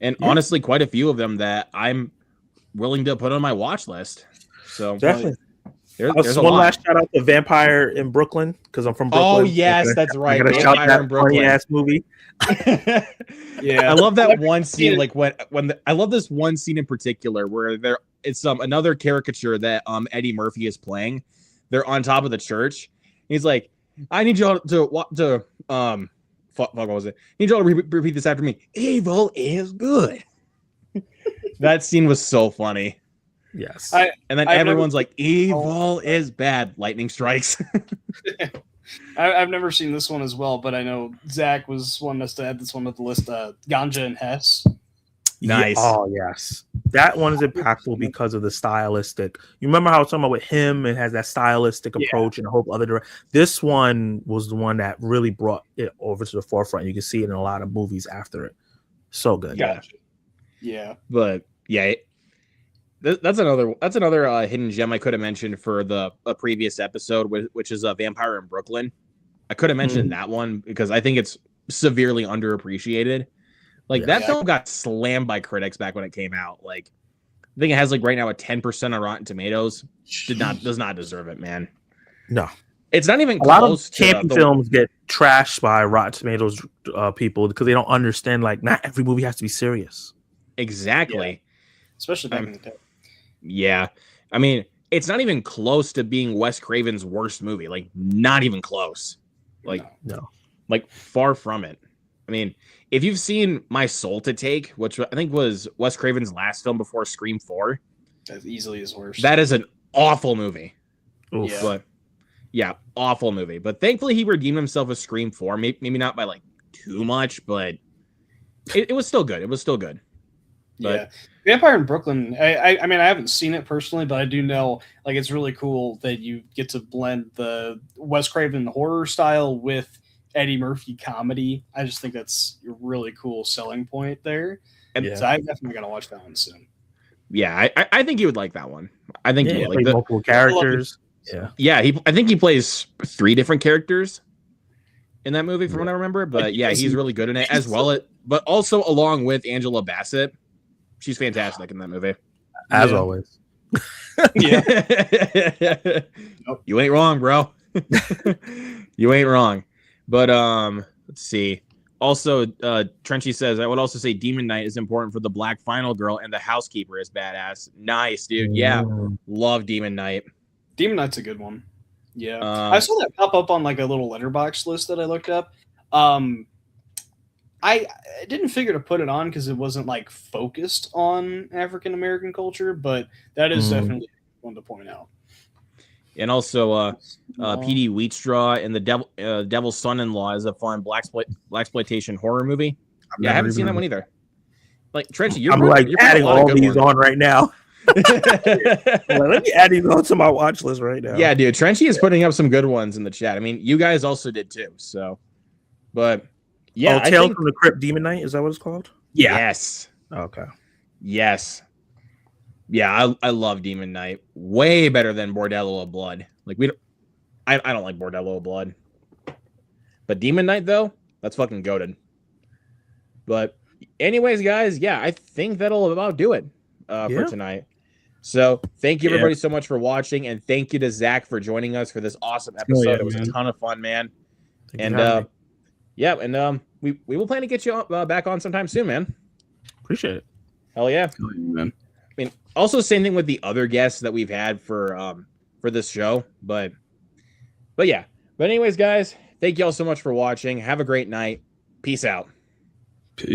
and honestly, quite a few of them that I'm willing to put on my watch list. So definitely. There's a one lot. last shout out to Vampire in Brooklyn because I'm from Brooklyn. Oh yes, that's right. I gotta shout Vampire that in Brooklyn. funny ass movie. Yeah, I love that one scene. Like I love this one scene in particular where it's another caricature that Eddie Murphy is playing. They're on top of the church. He's like, I need y'all to fuck what was it? I need y'all to repeat this after me. Evil is good. That scene was so funny. Yes. And then everyone's like, evil is bad. Lightning strikes. I've never seen this one as well, but I know Zach was wanting us to add this one to the list. Ganja and Hess. Nice. Yeah. Oh yes, that one is impactful because of the stylistic. You remember how I was talking about with him? It has that stylistic approach and a whole other. This one was the one that really brought it over to the forefront. You can see it in a lot of movies after it. So good. Yeah. But yeah. That's another hidden gem I could have mentioned for a previous episode, which is Vampire in Brooklyn. I could have mentioned that one because I think it's severely underappreciated. Like that film got slammed by critics back when it came out. Like I think it has like right now a 10% on Rotten Tomatoes. Does not deserve it, man. No, it's not even a lot of campy films get trashed by Rotten Tomatoes people because they don't understand. Like not every movie has to be serious. Exactly. Especially back in the day. Yeah. I mean, it's not even close to being Wes Craven's worst movie. Like, not even close. Like, no. Like, far from it. I mean, if you've seen My Soul to Take, which I think was Wes Craven's last film before Scream 4, that's easily his worst. That is an awful movie. Oof. Yeah. But, yeah, awful movie. But thankfully, he redeemed himself with Scream 4. Maybe not by, like, too much, but it was still good. It was still good. But, Vampire in Brooklyn. I mean, I haven't seen it personally, but I do know like it's really cool that you get to blend the Wes Craven horror style with Eddie Murphy comedy. I just think that's a really cool selling point there. And so I definitely gotta watch that one soon. Yeah, I think you would like that one. I think you would like multiple characters. Yeah. I think he plays 3 different characters in that movie, from what I remember. But yeah, he's really good in it as well. But also along with Angela Bassett. She's fantastic in that movie. As always. Yeah. You ain't wrong, bro. You ain't wrong. But let's see. Also, Trenchy says, I would also say Demon Knight is important for the Black Final Girl and the Housekeeper is badass. Nice, dude. Yeah. Love Demon Knight. Demon Knight's a good one. Yeah. I saw that pop up on like a little letterbox list that I looked up. I didn't figure to put it on because it wasn't like focused on African American culture, but that is definitely one to point out. And also, P.D. Wheatstraw and the Devil's Son-in-Law is a fun blaxploitation horror movie. I haven't seen that one either. Like Trenchy, you're adding all these on right now. Let me add these on to my watch list right now. Yeah, dude, Trenchy is putting up some good ones in the chat. I mean, you guys also did too. So, but. Yeah, Tales from the Crypt Demon Knight, is that what it's called? Yeah. Yes. Okay. Yes. Yeah, I love Demon Knight. Way better than Bordello of Blood. Like I don't like Bordello of Blood. But Demon Knight though, that's fucking goated. But anyways, guys, yeah, I think that'll about do it for tonight. So thank you everybody so much for watching, and thank you to Zach for joining us for this awesome episode. It was a ton of fun, man. We will plan to get you back on sometime soon, man. Appreciate it. Hell yeah, man. I mean, also same thing with the other guests that we've had for this show, but yeah. But anyways, guys, thank you all so much for watching. Have a great night. Peace out.